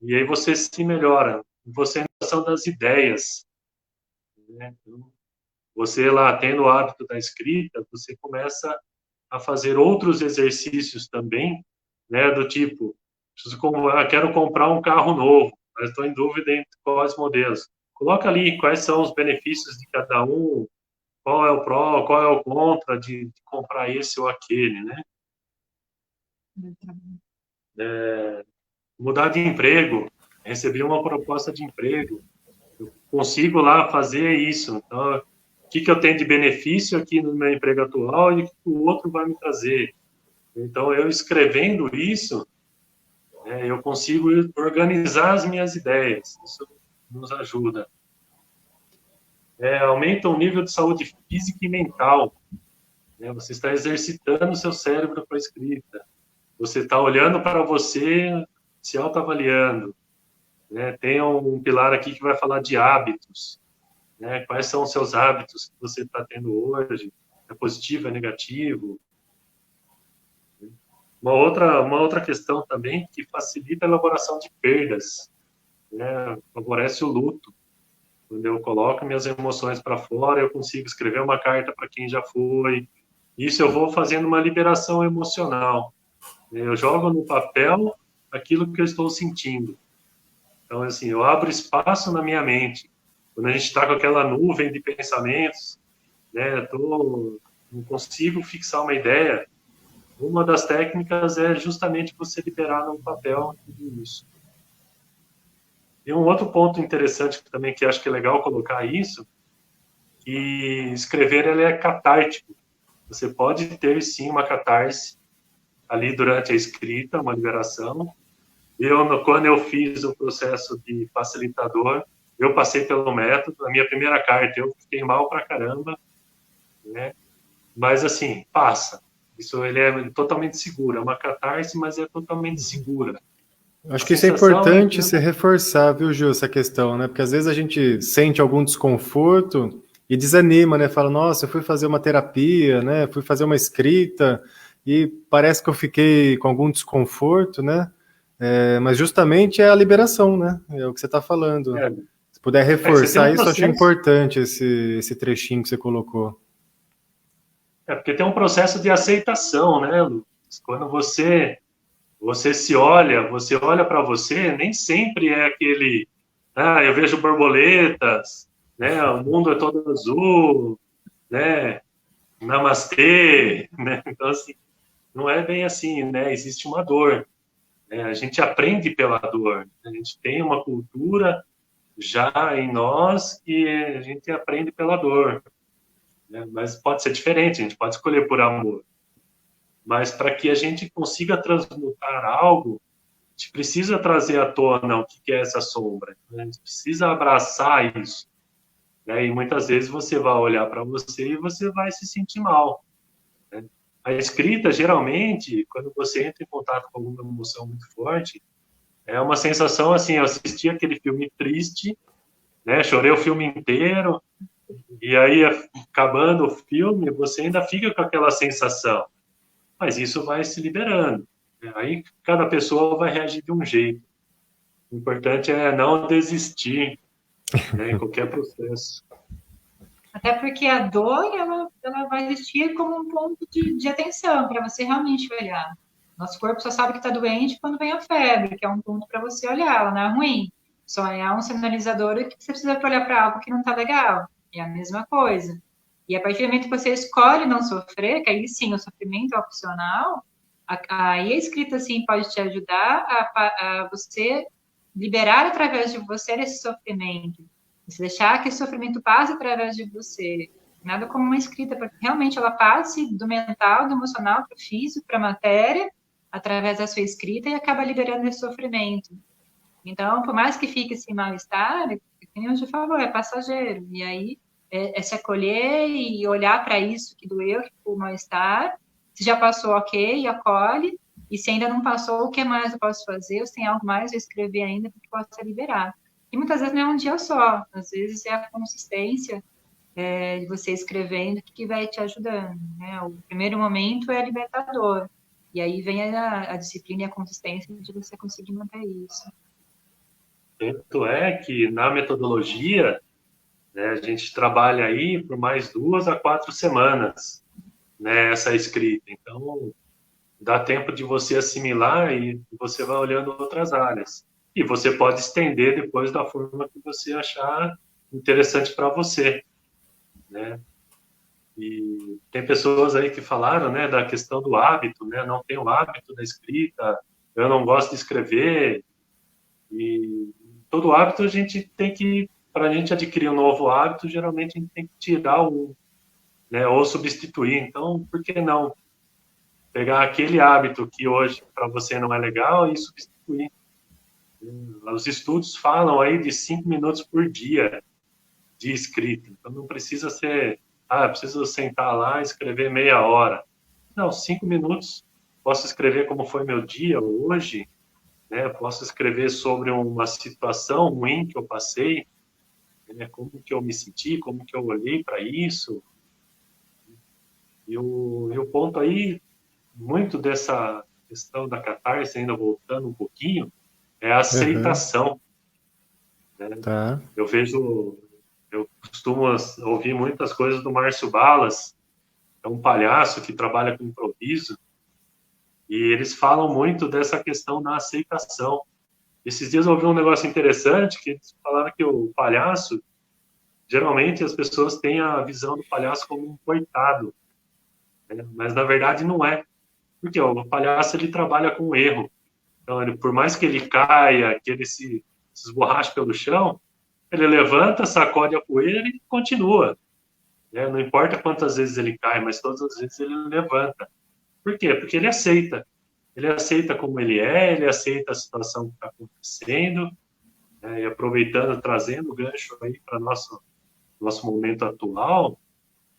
e aí você se melhora. Você são das ideias. Né? Então, você lá, tendo o hábito da escrita, você começa a fazer outros exercícios também, né, do tipo, quero comprar um carro novo, mas estou em dúvida entre quais modelos. Coloca ali quais são os benefícios de cada um, qual é o pró, qual é o contra de comprar esse ou aquele, né? Mudar de emprego, receber uma proposta de emprego, eu consigo lá fazer isso. Então, o que eu tenho de benefício aqui no meu emprego atual e o que o outro vai me trazer? Então, eu escrevendo isso, eu consigo organizar as minhas ideias. Isso nos ajuda. Aumenta o nível de saúde física e mental. Né? Você está exercitando o seu cérebro para a escrita. Você está olhando para você, se autoavaliando. Né? Tem um pilar aqui que vai falar de hábitos. Né? Quais são os seus hábitos que você está tendo hoje? É positivo, é negativo? Uma outra questão também que facilita a elaboração de perdas, né? Favorece o luto. Quando eu coloco minhas emoções para fora, eu consigo escrever uma carta para quem já foi. Isso eu vou fazendo uma liberação emocional. Eu jogo no papel aquilo que eu estou sentindo. Então, assim, eu abro espaço na minha mente. Quando a gente está com aquela nuvem de pensamentos, né, não consigo fixar uma ideia. Uma das técnicas é justamente você liberar no papel tudo isso. E um outro ponto interessante também que acho que é legal colocar isso, que escrever ele é catártico. Você pode ter sim uma catarse ali durante a escrita, uma liberação. Quando eu fiz o processo de facilitador, eu passei pelo método. A minha primeira carta eu fiquei mal pra caramba, né? Mas assim, passa. Isso ele é totalmente seguro. É uma catarse, mas é totalmente segura. Acho que isso é importante se reforçar, viu, Gil, essa questão, né? Porque às vezes a gente sente algum desconforto e desanima, né? Fala, nossa, eu fui fazer uma terapia, né? Fui fazer uma escrita e parece que eu fiquei com algum desconforto, né? Mas justamente é a liberação, né? É o que você está falando. Se puder reforçar isso, achei importante esse trechinho que você colocou. Porque tem um processo de aceitação, né, Lucas? Quando você se olha, você olha para você, nem sempre é aquele, eu vejo borboletas, né, o mundo é todo azul, né, namastê, né, então assim, não é bem assim, né, existe uma dor, né, a gente aprende pela dor, a gente tem uma cultura já em nós que a gente aprende pela dor, né, mas pode ser diferente, a gente pode escolher por amor. Mas para que a gente consiga transmutar algo, a gente precisa trazer à tona o que é essa sombra. A gente precisa abraçar isso. Né? E muitas vezes você vai olhar para você e você vai se sentir mal. Né? A escrita, geralmente, quando você entra em contato com alguma emoção muito forte, é uma sensação assim, eu assisti aquele filme triste, né? Chorei o filme inteiro, e aí, acabando o filme, você ainda fica com aquela sensação. Mas isso vai se liberando. Aí cada pessoa vai reagir de um jeito. O importante é não desistir, né, em qualquer processo. Até porque a dor, ela vai existir como um ponto de atenção para você realmente olhar. Nosso corpo só sabe que está doente quando vem a febre, que é um ponto para você olhar, ela não é ruim. Só é um sinalizador que você precisa olhar para algo que não está legal. É a mesma coisa. E a partir do momento que você escolhe não sofrer, que aí sim o sofrimento é opcional, aí a escrita sim pode te ajudar a você liberar através de você esse sofrimento. Se deixar que esse sofrimento passe através de você. Nada como uma escrita, para que realmente ela passe do mental, do emocional para o físico, para a matéria, através da sua escrita e acaba liberando esse sofrimento. Então, por mais que fique esse mal-estar, como eu já falou, é passageiro. E aí é se acolher e olhar para isso que doeu, que foi o mal-estar. Se já passou, ok, acolhe. E se ainda não passou, o que mais eu posso fazer? Ou se tem algo mais a escrever ainda para que possa liberar. E muitas vezes não é um dia só. Às vezes é a consistência de você escrevendo que vai te ajudando. Né? O primeiro momento é libertador. E aí vem a disciplina e a consistência de você conseguir manter isso. Tanto é que na metodologia, né, a gente trabalha aí por mais 2 a 4 semanas, né, essa escrita. Então, dá tempo de você assimilar e você vai olhando outras áreas. E você pode estender depois da forma que você achar interessante para você, né? E tem pessoas aí que falaram, né, da questão do hábito, né, não tenho hábito da escrita, eu não gosto de escrever. E todo hábito a gente tem que, para a gente adquirir um novo hábito, geralmente a gente tem que tirar um, né, ou substituir. Então, por que não pegar aquele hábito que hoje para você não é legal e substituir? Os estudos falam aí de 5 minutos por dia de escrita. Então, não precisa ser, preciso sentar lá e escrever meia hora. Não, 5 minutos. Posso escrever como foi meu dia hoje, né? Posso escrever sobre uma situação ruim que eu passei, né? Como que eu me senti, como que eu olhei para isso. E o ponto aí, muito dessa questão da catarse, ainda voltando um pouquinho, é a Uhum. aceitação, né? Tá. Eu costumo ouvir muitas coisas do Márcio Balas, é um palhaço que trabalha com improviso, e eles falam muito dessa questão da aceitação. Esses dias eu ouvi um negócio interessante, que eles falaram que o palhaço, geralmente as pessoas têm a visão do palhaço como um coitado, né? Mas na verdade não é. Porque o palhaço ele trabalha com erro. Então, por mais que ele caia, que ele se esborrache pelo chão, ele levanta, sacode a poeira e continua, né? Não importa quantas vezes ele cai, mas todas as vezes ele levanta. Por quê? Porque ele aceita. Ele aceita como ele aceita a situação que está acontecendo, né? E aproveitando, trazendo o gancho aí para nosso momento atual,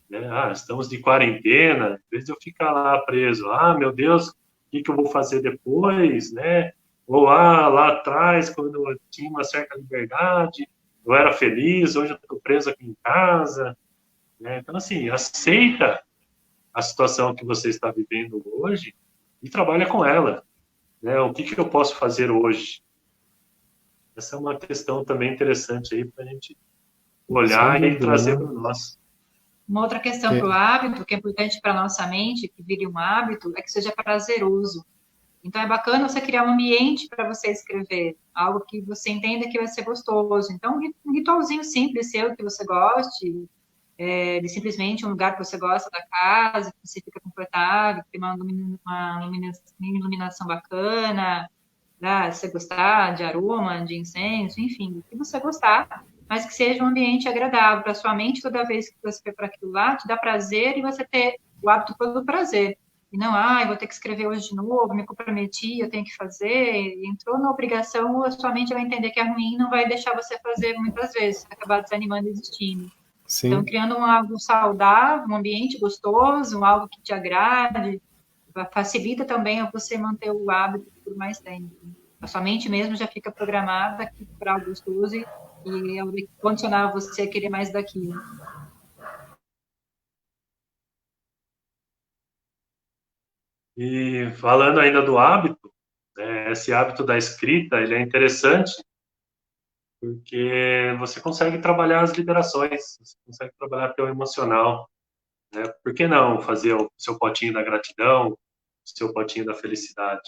né? Estamos de quarentena, em vez de eu ficar lá preso, meu Deus, o que eu vou fazer depois, né? Ou lá atrás, quando eu tinha uma certa liberdade, eu era feliz, hoje eu estou preso aqui em casa, né? Então, assim, aceita a situação que você está vivendo hoje e trabalha com ela, né? O que eu posso fazer hoje? Essa é uma questão também interessante aí para a gente Sem olhar e dúvida, trazer né? para nós. Uma outra questão para o hábito, que é importante para a nossa mente, que vire um hábito, é que seja prazeroso. Então, é bacana você criar um ambiente para você escrever, algo que você entenda que vai ser gostoso. Então, um ritualzinho simples seu, que você goste, de simplesmente um lugar que você gosta da casa, que você fica confortável, que tem uma iluminação bacana, né? Se você gostar de aroma, de incenso, enfim, o que você gostar, mas que seja um ambiente agradável para sua mente toda vez que você for para aquilo lá, te dá prazer e você ter o hábito pelo prazer. E não, eu vou ter que escrever hoje de novo, me comprometi, eu tenho que fazer. Entrou na obrigação, a sua mente vai entender que é ruim, não vai deixar você fazer muitas vezes, vai acabar desanimando e desistindo. Então, Sim. criando algo saudável, um ambiente gostoso, algo que te agrade, facilita também você manter o hábito por mais tempo. A sua mente mesmo já fica programada para algo gostoso e condicionar você a querer mais daquilo. E falando ainda do hábito, esse hábito da escrita, ele é interessante porque você consegue trabalhar as liberações, você consegue trabalhar teu emocional, né? Por que não fazer o seu potinho da gratidão, o seu potinho da felicidade,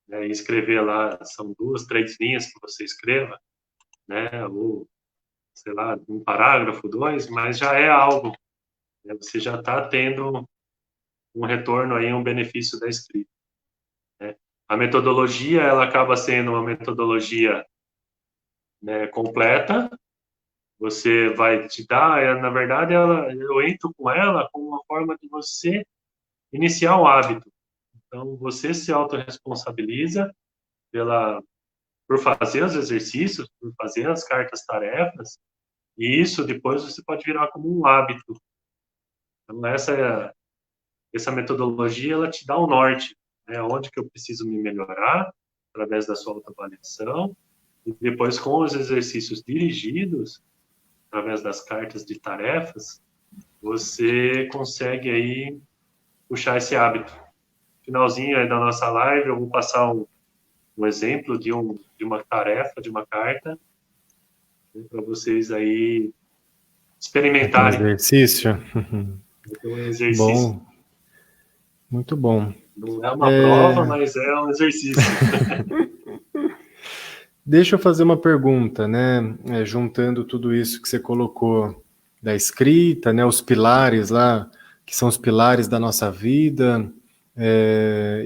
né? E escrever lá, são 2, 3 linhas que você escreva, né? Ou, sei lá, um parágrafo, 2, mas já é algo, né? Você já está tendo um retorno aí, um benefício da escrita, né? A metodologia, ela acaba sendo uma metodologia, né, completa. Você vai te dar, na verdade, eu entro com ela como uma forma de você iniciar um hábito. Então, você se autorresponsabiliza por fazer os exercícios, por fazer as cartas-tarefas, e isso depois você pode virar como um hábito. Então, essa metodologia, ela te dá um norte, né? Onde que eu preciso me melhorar, através da sua autoavaliação, e depois com os exercícios dirigidos, através das cartas de tarefas, você consegue aí puxar esse hábito. Finalzinho aí da nossa live, eu vou passar um exemplo de uma tarefa, de uma carta, né, para vocês aí Aqui um experimentarem. exercício. Um exercício. Bom, muito bom. Não é uma prova, mas é um exercício. Deixa eu fazer uma pergunta, né? Juntando tudo isso que você colocou da escrita, né? Os pilares lá que são os pilares da nossa vida,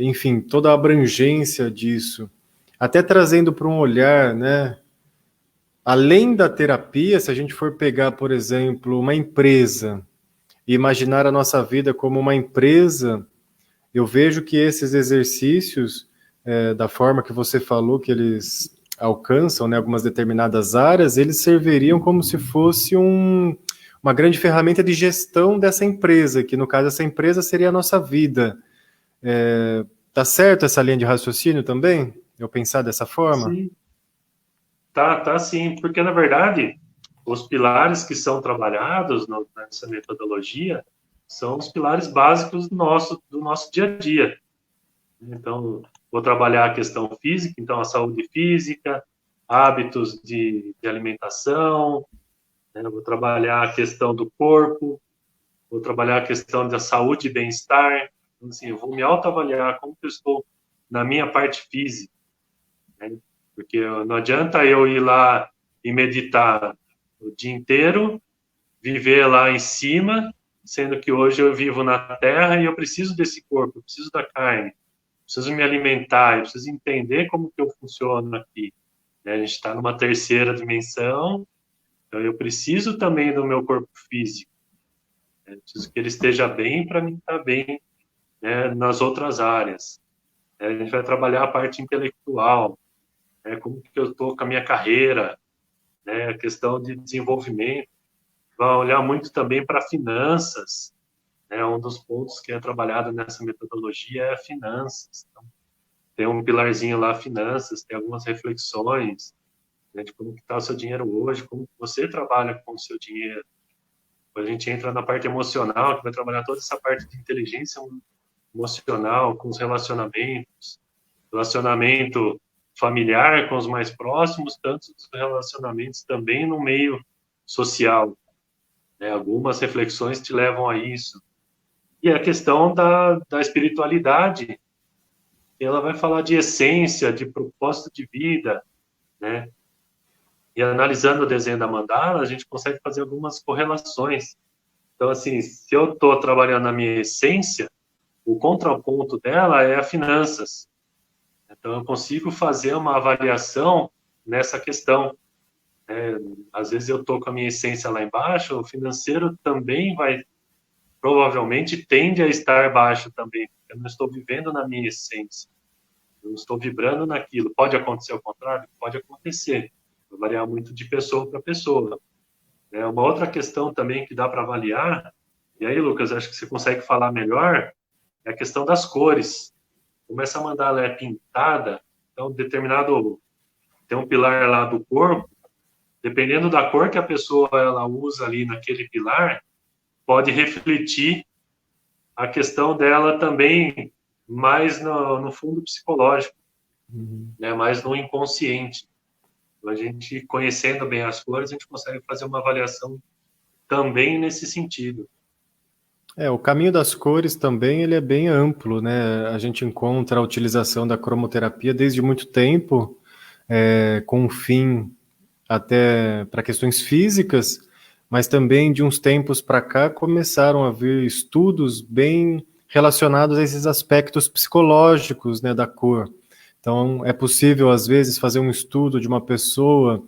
enfim, toda a abrangência disso. Até trazendo para um olhar, né? Além da terapia, se a gente for pegar, por exemplo, uma empresa e imaginar a nossa vida como uma empresa, eu vejo que esses exercícios, da forma que você falou, que eles alcançam, né, algumas determinadas áreas, eles serviriam como se fosse uma grande ferramenta de gestão dessa empresa, que no caso essa empresa seria a nossa vida. Tá certo essa linha de raciocínio também? Eu pensar dessa forma? Sim, tá sim, porque na verdade os pilares que são trabalhados nessa metodologia são os pilares básicos do nosso dia a dia. Então, vou trabalhar a questão física, então a saúde física, hábitos de alimentação, né? Vou trabalhar a questão do corpo, vou trabalhar a questão da saúde e bem-estar. Então, assim, eu vou me autoavaliar como que eu estou na minha parte física, né? Porque não adianta eu ir lá e meditar o dia inteiro, viver lá em cima, sendo que hoje eu vivo na Terra e eu preciso desse corpo, eu preciso da carne, preciso me alimentar, eu preciso entender como que eu funciono aqui, né? A gente está numa terceira dimensão, então eu preciso também do meu corpo físico, né? Eu preciso que ele esteja bem para mim estar bem, né, nas outras áreas. A gente vai trabalhar a parte intelectual, né, como que eu estou com a minha carreira, né, a questão de desenvolvimento. Vai olhar muito também para finanças, né, um dos pontos que é trabalhado nessa metodologia é finanças. Então, tem um pilarzinho lá, finanças, tem algumas reflexões, né, de como está o seu dinheiro hoje, como você trabalha com o seu dinheiro. Depois a gente entra na parte emocional, que vai trabalhar toda essa parte de inteligência emocional, com os relacionamentos, relacionamento familiar com os mais próximos, tanto os relacionamentos também no meio social, né? Algumas reflexões te levam a isso. E a questão da espiritualidade, ela vai falar de essência, de propósito de vida, né? E analisando o desenho da mandala, a gente consegue fazer algumas correlações. Então, assim, se eu estou trabalhando na minha essência, o contraponto dela é a finanças. Então, eu consigo fazer uma avaliação nessa questão. Às vezes eu estou com a minha essência lá embaixo, o financeiro também vai, provavelmente, tende a estar baixo também, porque eu não estou vivendo na minha essência. Eu não estou vibrando naquilo. Pode acontecer ao contrário? Pode acontecer. Vai variar muito de pessoa para pessoa. Uma outra questão também que dá para avaliar, e aí, Lucas, acho que você consegue falar melhor, é a questão das cores. Como essa mandala é pintada, então tem um pilar lá do corpo, dependendo da cor que a pessoa ela usa ali naquele pilar, pode refletir a questão dela também mais no fundo psicológico, né, mais no inconsciente. Então, a gente, conhecendo bem as cores, a gente consegue fazer uma avaliação também nesse sentido. O caminho das cores também ele é bem amplo, né? A gente encontra a utilização da cromoterapia desde muito tempo, com um fim até para questões físicas, mas também de uns tempos para cá começaram a vir estudos bem relacionados a esses aspectos psicológicos, né, da cor. Então, é possível, às vezes, fazer um estudo de uma pessoa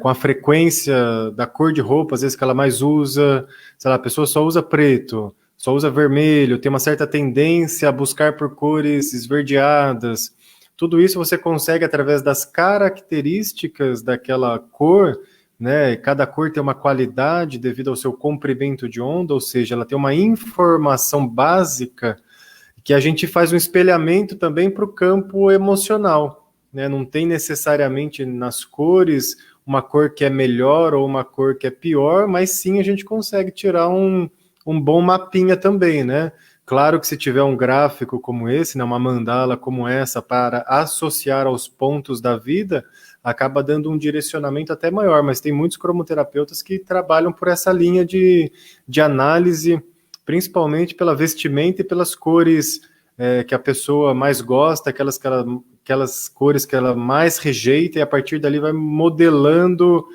com a frequência da cor de roupa, às vezes, que ela mais usa, sei lá, a pessoa só usa preto, só usa vermelho, tem uma certa tendência a buscar por cores esverdeadas. Tudo isso você consegue através das características daquela cor, né? Cada cor tem uma qualidade devido ao seu comprimento de onda, ou seja, ela tem uma informação básica que a gente faz um espelhamento também para o campo emocional, né? Não tem necessariamente nas cores uma cor que é melhor ou uma cor que é pior, mas sim a gente consegue tirar um bom mapinha também, né? Claro que se tiver um gráfico como esse, né, uma mandala como essa, para associar aos pontos da vida, acaba dando um direcionamento até maior, mas tem muitos cromoterapeutas que trabalham por essa linha de análise, principalmente pela vestimenta e pelas cores que a pessoa mais gosta, aquelas cores que ela mais rejeita, e a partir dali vai modelando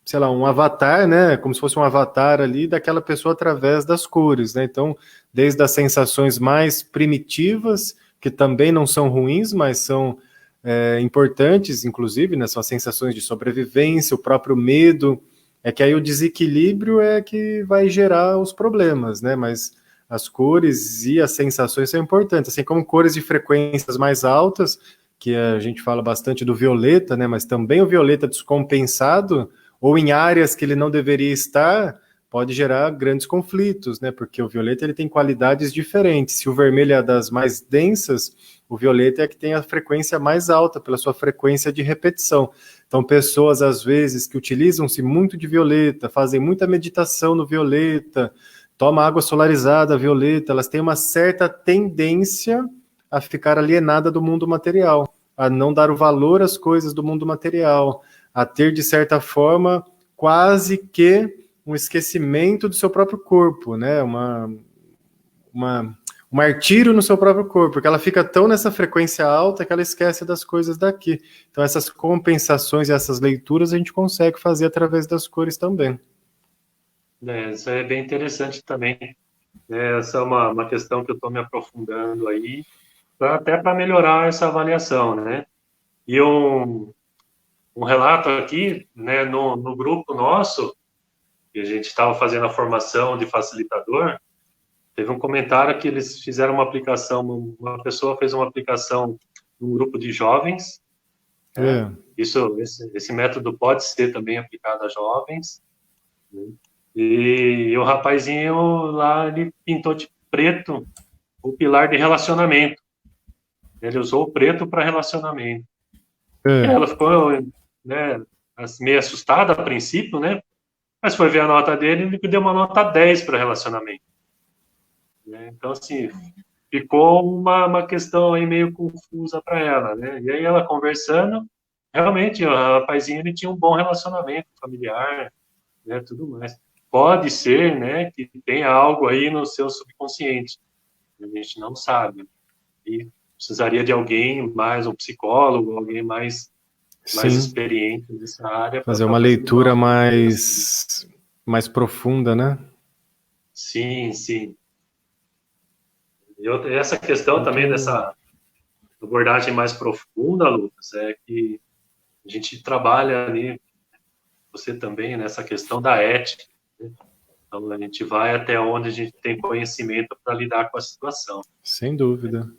sei lá, um avatar, né? Como se fosse um avatar ali daquela pessoa através das cores, né? Então, desde as sensações mais primitivas, que também não são ruins, mas são importantes, inclusive, né? São as sensações de sobrevivência, o próprio medo, é que aí o desequilíbrio é que vai gerar os problemas, né? Mas as cores e as sensações são importantes, assim como cores de frequências mais altas, que a gente fala bastante do violeta, né? Mas também o violeta descompensado, ou em áreas que ele não deveria estar, pode gerar grandes conflitos, né? Porque o violeta ele tem qualidades diferentes. Se o vermelho é das mais densas, o violeta é que tem a frequência mais alta, pela sua frequência de repetição. Então, pessoas, às vezes, que utilizam-se muito de violeta, fazem muita meditação no violeta, tomam água solarizada violeta, elas têm uma certa tendência a ficar alienada do mundo material, a não dar o valor às coisas do mundo material, a ter, de certa forma, quase que um esquecimento do seu próprio corpo, né? Um martírio no seu próprio corpo, porque ela fica tão nessa frequência alta que ela esquece das coisas daqui. Então, essas compensações e essas leituras a gente consegue fazer através das cores também. Isso é bem interessante também. Essa é uma questão que eu estou me aprofundando aí, até para melhorar essa avaliação, né? E um relato aqui, né, no grupo nosso, que a gente estava fazendo a formação de facilitador, teve um comentário que eles fizeram uma aplicação, uma pessoa fez uma aplicação num grupo de jovens, né? Esse método pode ser também aplicado a jovens, né? E o rapazinho lá, ele pintou de preto o pilar de relacionamento. Ele usou o preto para relacionamento. Ela ficou, né, meio assustada a princípio, né? Mas foi ver a nota dele e ele deu uma nota 10 para relacionamento. Então, assim, ficou uma questão aí meio confusa para ela, né? E aí ela conversando, realmente, o rapazinho, ele tinha um bom relacionamento familiar, né, tudo mais. Pode ser, né, que tenha algo aí no seu subconsciente. A gente não sabe. E precisaria de alguém mais, um psicólogo, alguém mais experiente nessa área. Fazer uma leitura mais profunda, né? Sim, sim. E essa questão também dessa abordagem mais profunda, Lucas, é que a gente trabalha ali, você também, nessa questão da ética, né? Então, a gente vai até onde a gente tem conhecimento para lidar com a situação. Sem dúvida.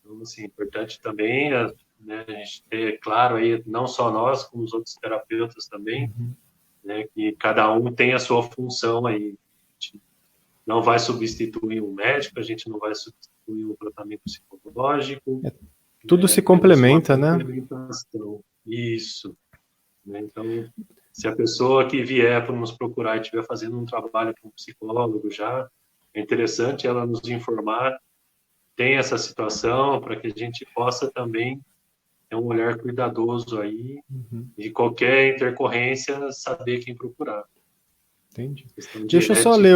Então, assim, importante também, né, a gente ter claro aí, não só nós, como os outros terapeutas também, né, que cada um tem a sua função aí. A gente não vai substituir um médico, a gente não vai substituir um tratamento psicológico. Tudo se complementa, né? Isso. Então, se a pessoa que vier para nos procurar e estiver fazendo um trabalho com um psicólogo já, é interessante ela nos informar, tem essa situação, para que a gente possa também ter um olhar cuidadoso aí, e qualquer intercorrência, saber quem procurar. Entendi. Deixa eu só ler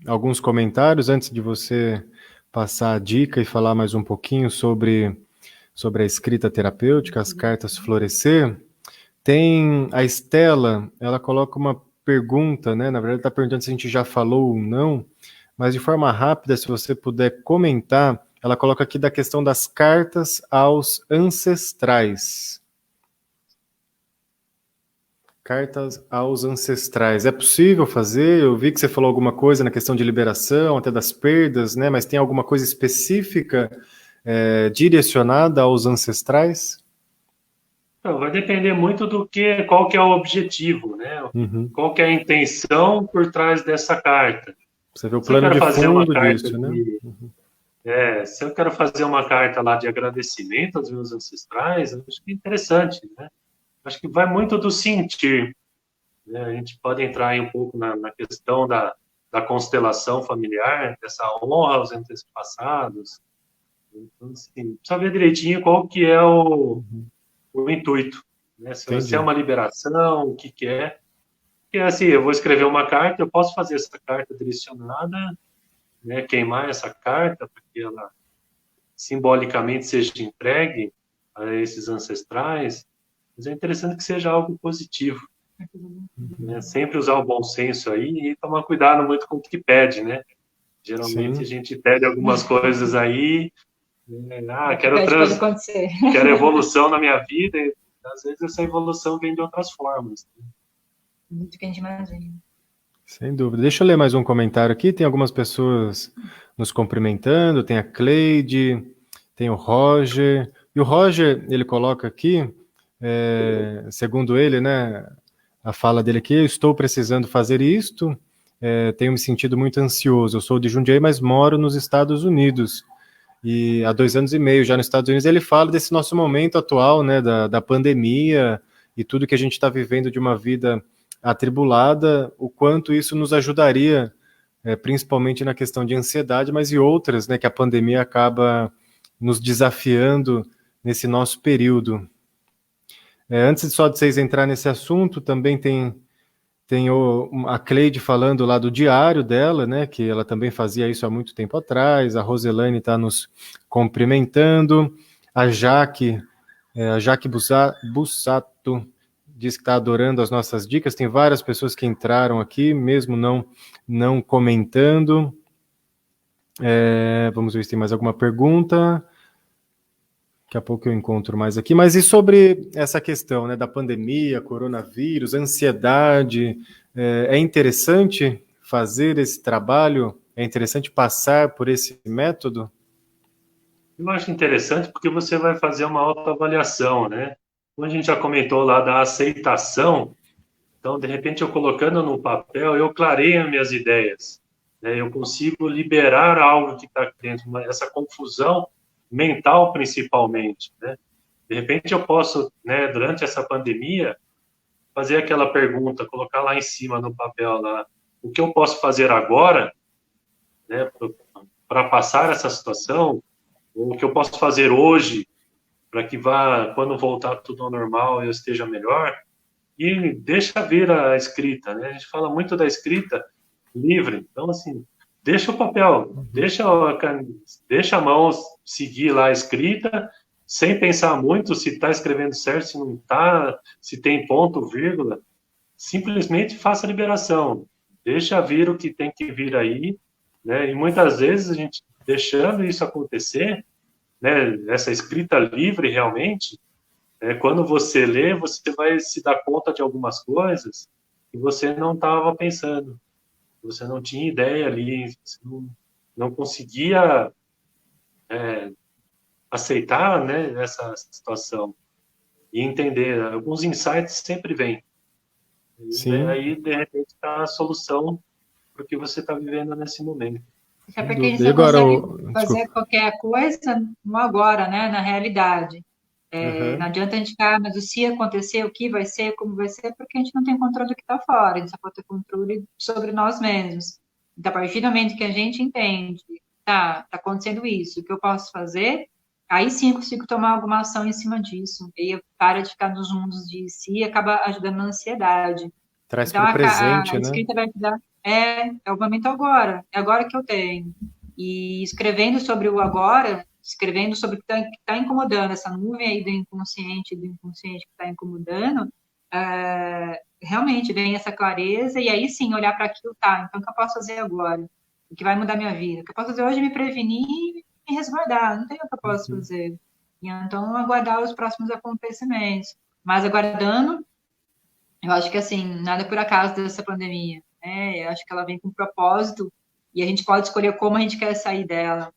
alguns comentários antes de você passar a dica e falar mais um pouquinho sobre a escrita terapêutica, as cartas florescer. Tem a Estela, ela coloca uma pergunta, né? Na verdade, está perguntando se a gente já falou ou não, mas de forma rápida, se você puder comentar, ela coloca aqui da questão das cartas aos ancestrais. Cartas aos ancestrais. É possível fazer? Eu vi que você falou alguma coisa na questão de liberação, até das perdas, né? Mas tem alguma coisa específica direcionada aos ancestrais? Vai depender muito qual que é o objetivo, né? Qual que é a intenção por trás dessa carta. Você vê o plano de fundo disso, né? Se eu quero fazer uma carta lá de agradecimento aos meus ancestrais, eu acho que é interessante, né? Acho que vai muito do sentir, né? A gente pode entrar aí um pouco na questão da constelação familiar, dessa honra aos antepassados. Então, assim, precisa ver direitinho qual que é o intuito, né? Se é uma liberação, o que é. Porque, assim, eu vou escrever uma carta, eu posso fazer essa carta direcionada, né, queimar essa carta para que ela simbolicamente seja entregue a esses ancestrais, mas é interessante que seja algo positivo, Sempre usar o bom senso aí e tomar cuidado muito com o que pede, né? Geralmente Sim. a gente pede algumas coisas aí, Pode acontecer. quero evolução na minha vida, e às vezes essa evolução vem de outras formas. Muito que a gente imagina. Sem dúvida. Deixa eu ler mais um comentário aqui. Tem algumas pessoas nos cumprimentando. Tem a Cleide, tem o Roger. E o Roger, ele coloca aqui, segundo ele, né, a fala dele aqui, eu estou precisando fazer isto, tenho me sentido muito ansioso. Eu sou de Jundiaí, mas moro nos Estados Unidos. E há 2 anos e meio já nos Estados Unidos, ele fala desse nosso momento atual, né, da pandemia e tudo que a gente está vivendo de uma vida atribulada, o quanto isso nos ajudaria, principalmente na questão de ansiedade, mas e outras, né, que a pandemia acaba nos desafiando nesse nosso período. Antes só de vocês entrar nesse assunto, também tem a Cleide falando lá do diário dela, né, que ela também fazia isso há muito tempo atrás. A Roselane está nos cumprimentando. A Jaque Bussato diz que está adorando as nossas dicas. Tem várias pessoas que entraram aqui, mesmo não comentando. Vamos ver se tem mais alguma pergunta. Daqui a pouco eu encontro mais aqui. Mas e sobre essa questão, né, da pandemia, coronavírus, ansiedade? É interessante fazer esse trabalho? É interessante passar por esse método? Eu acho interessante porque você vai fazer uma autoavaliação, né? Como a gente já comentou lá da aceitação, então, de repente, eu colocando no papel, eu clareio as minhas ideias, né? Eu consigo liberar algo que está dentro, essa confusão mental, principalmente, né? De repente, eu posso, né, durante essa pandemia, fazer aquela pergunta, colocar lá em cima no papel, lá, o que eu posso fazer agora, né, para passar essa situação, ou o que eu posso fazer hoje, para que quando voltar tudo ao normal, eu esteja melhor. E deixa vir a escrita, né? A gente fala muito da escrita livre. Então, assim, deixa o papel, deixa a mão seguir lá a escrita, sem pensar muito se está escrevendo certo, se não está, se tem ponto, vírgula. Simplesmente faça a liberação. Deixa vir o que tem que vir aí, né? E muitas vezes a gente, deixando isso acontecer, né? Essa escrita livre realmente, quando você lê, você vai se dar conta de algumas coisas que você não estava pensando, você não tinha ideia ali, você não conseguia aceitar, né, essa situação e entender. Alguns insights sempre vêm. Sim. Aí, de repente, está a solução para o que você está vivendo nesse momento. É porque a gente só consegue fazer qualquer coisa no agora, né, na realidade. Não adianta a gente ficar, mas o se acontecer, o que vai ser, como vai ser, porque a gente não tem controle do que está fora, a gente só pode ter controle sobre nós mesmos. Então, a partir do momento que a gente entende, tá acontecendo isso, o que eu posso fazer, aí sim eu consigo tomar alguma ação em cima disso. E eu paro de ficar nos mundos de si e acaba ajudando na ansiedade. Traz Então, para o presente, a escrita vai ajudar. É o momento agora, é agora que eu tenho. E escrevendo sobre o agora, escrevendo sobre o que está incomodando, essa nuvem aí do inconsciente que está incomodando, realmente vem essa clareza, e aí sim olhar para aquilo, tá, então o que eu posso fazer agora? O que vai mudar minha vida? O que eu posso fazer hoje é me prevenir e me resguardar, não tem o que eu posso fazer. E então aguardar os próximos acontecimentos. Mas aguardando, eu acho que assim, nada por acaso dessa pandemia, né? Eu acho que ela vem com um propósito e a gente pode escolher como a gente quer sair dela.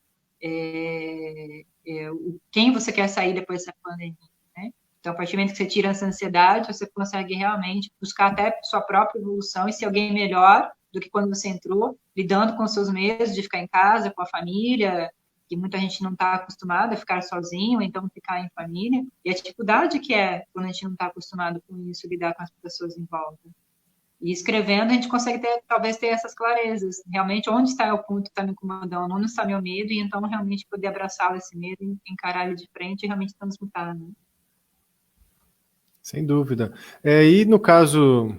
Quem você quer sair depois dessa pandemia, né? Então, a partir do momento que você tira essa ansiedade, você consegue realmente buscar até sua própria evolução e ser alguém melhor do que quando você entrou, lidando com os seus medos de ficar em casa, com a família, que muita gente não está acostumada a ficar sozinho, então ficar em família, e a dificuldade que é quando a gente não está acostumado com isso, lidar com as pessoas em volta. E escrevendo, a gente consegue talvez ter essas clarezas. Realmente, onde está o ponto que está me incomodando? Onde está meu medo? E então, realmente, poder abraçar esse medo, encarar ele de frente e realmente transmutar, né? Sem dúvida. E no caso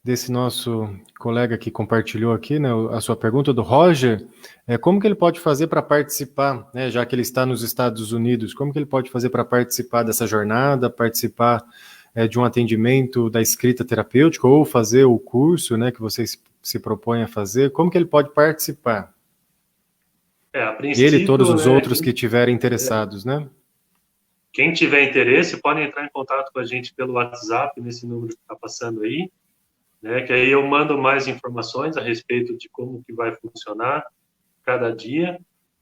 desse nosso colega que compartilhou aqui, né, a sua pergunta do Roger, como que ele pode fazer para participar, né, já que ele está nos Estados Unidos, como que ele pode fazer para participar dessa jornada, participar de um atendimento da escrita terapêutica ou fazer o curso, né, que vocês se propõem a fazer, como que ele pode participar? A princípio, Ele e todos os né, outros que estiverem interessados, né? Quem tiver interesse pode entrar em contato com a gente pelo WhatsApp, nesse número que está passando aí, né, que aí eu mando mais informações a respeito de como que vai funcionar cada dia,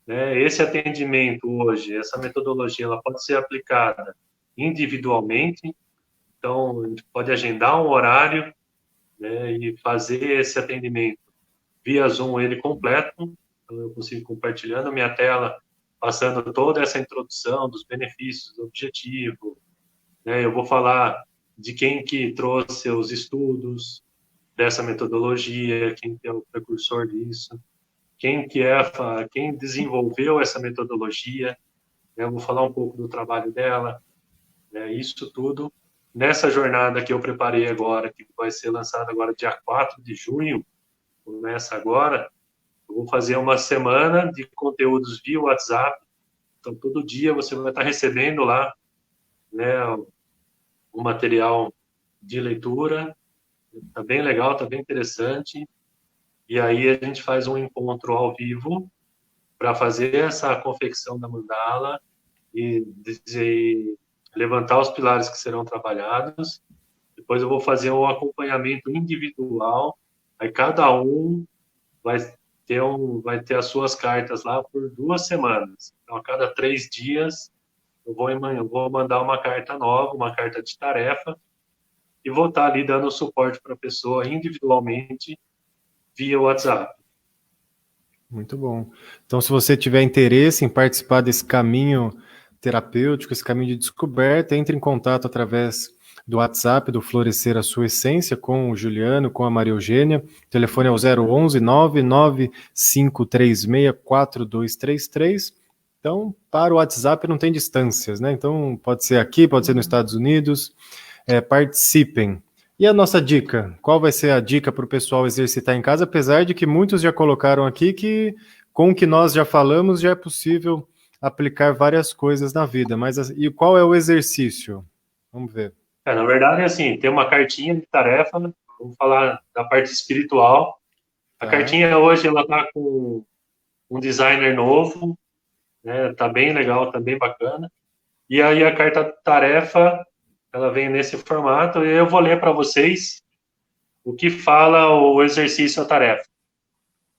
né? Esse atendimento hoje, essa metodologia, ela pode ser aplicada individualmente, então a gente pode agendar um horário, né, e fazer esse atendimento via Zoom ele completo, então eu consigo compartilhando a minha tela, passando toda essa introdução dos benefícios, do objetivo, né? Eu vou falar de quem que trouxe os estudos dessa metodologia, quem que é o precursor disso, quem desenvolveu essa metodologia, né? Eu vou falar um pouco do trabalho dela, né? Isso tudo nessa jornada que eu preparei agora, que vai ser lançada agora dia 4 de junho, começa agora. Eu vou fazer uma semana de conteúdos via WhatsApp, então todo dia você vai estar recebendo lá, né, um material de leitura, tá bem legal, tá bem interessante, e aí a gente faz um encontro ao vivo para fazer essa confecção da mandala e levantar os pilares que serão trabalhados. Depois eu vou fazer um acompanhamento individual, aí cada um vai ter as suas cartas lá por 2 semanas. Então, a cada 3 dias, eu vou mandar uma carta nova, uma carta de tarefa, e vou estar ali dando suporte para a pessoa individualmente via WhatsApp. Muito bom. Então, se você tiver interesse em participar desse caminho terapêutico, esse caminho de descoberta, entre em contato através do WhatsApp do Florescer a Sua Essência com o Juliano, com a Maria Eugênia. O telefone é o 011 99536 4233. Então, para o WhatsApp não tem distâncias, né? Então, pode ser aqui, pode ser nos Estados Unidos. Participem. E a nossa dica? Qual vai ser a dica para o pessoal exercitar em casa? Apesar de que muitos já colocaram aqui que, com o que nós já falamos, já é possível aplicar várias coisas na vida. Mas e qual é o exercício? Vamos ver. Na verdade, assim, tem uma cartinha de tarefa, né? Vamos falar da parte espiritual. A cartinha hoje, ela tá com um designer novo, né? Tá bem legal, tá bem bacana. E aí a carta tarefa, ela vem nesse formato, e eu vou ler para vocês o que fala o exercício, a tarefa,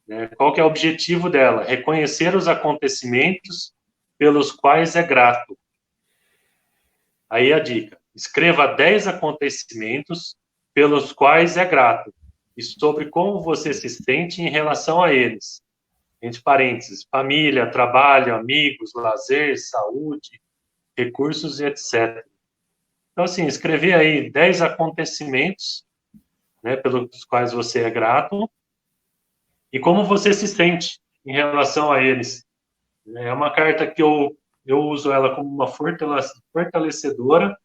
né? Qual que é o objetivo dela? Reconhecer os acontecimentos pelos quais é grato. Aí a dica: escreva 10 acontecimentos pelos quais é grato e sobre como você se sente em relação a eles. Entre parênteses, família, trabalho, amigos, lazer, saúde, recursos e etc. Então, assim, escrever aí 10 acontecimentos, né, pelos quais você é grato e como você se sente em relação a eles. É uma carta que eu uso ela como uma fortalecedora,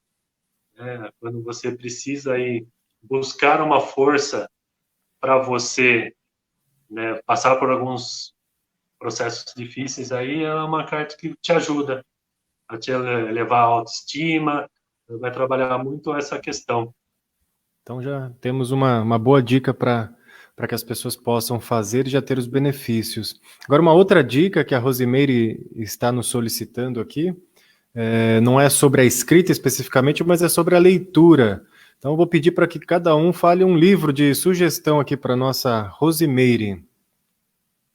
né, quando você precisa aí buscar uma força para você, né, passar por alguns processos difíceis, aí é uma carta que te ajuda a te elevar a autoestima, vai trabalhar muito essa questão. Então já temos uma boa dica para que as pessoas possam fazer e já ter os benefícios. Agora, uma outra dica que a Rosimeire está nos solicitando aqui, não é sobre a escrita especificamente, mas é sobre a leitura. Então eu vou pedir para que cada um fale um livro de sugestão aqui para a nossa Rosimeire.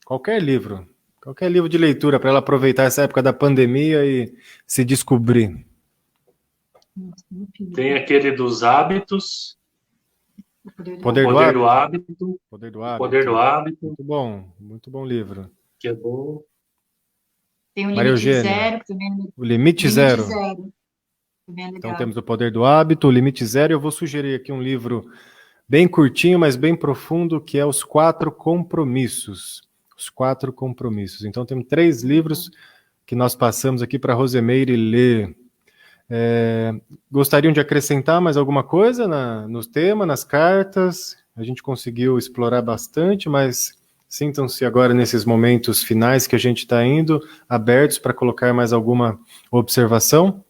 Qualquer livro de leitura para ela aproveitar essa época da pandemia e se descobrir. Tem aquele dos hábitos. Poder do Hábito. Poder do Hábito. Muito bom livro. Que é bom. Tem o Limite Zero, que também é o Limite Zero. Também é legal. Então temos o Poder do Hábito, o Limite Zero. Eu vou sugerir aqui um livro bem curtinho, mas bem profundo, que é Os 4 Compromissos. Os 4 Compromissos. Então temos 3 livros que nós passamos aqui para a Rosimeire ler. Gostariam de acrescentar mais alguma coisa no tema, nas cartas? A gente conseguiu explorar bastante, mas sintam-se agora nesses momentos finais que a gente está indo, abertos para colocar mais alguma observação.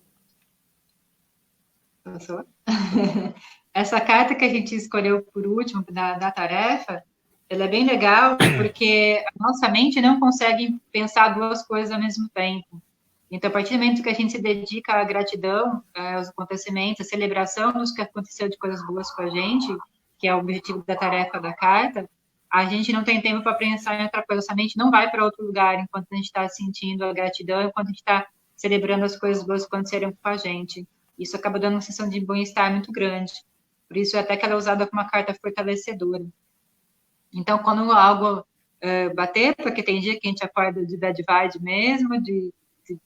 Essa carta que a gente escolheu por último, da tarefa, ela é bem legal, porque a nossa mente não consegue pensar duas coisas ao mesmo tempo. Então, a partir do momento que a gente se dedica à gratidão, aos acontecimentos, à celebração dos que aconteceu de coisas boas com a gente, que é o objetivo da tarefa da carta, a gente não tem tempo para pensar em outra coisa. Nossa mente não vai para outro lugar enquanto a gente está sentindo a gratidão, enquanto a gente está celebrando as coisas boas que aconteceram com a gente. Isso acaba dando uma sensação de bem-estar muito grande. Por isso, até que ela é usada como uma carta fortalecedora. Então, quando algo bater, porque tem dia que a gente acorda de bad vibe mesmo, de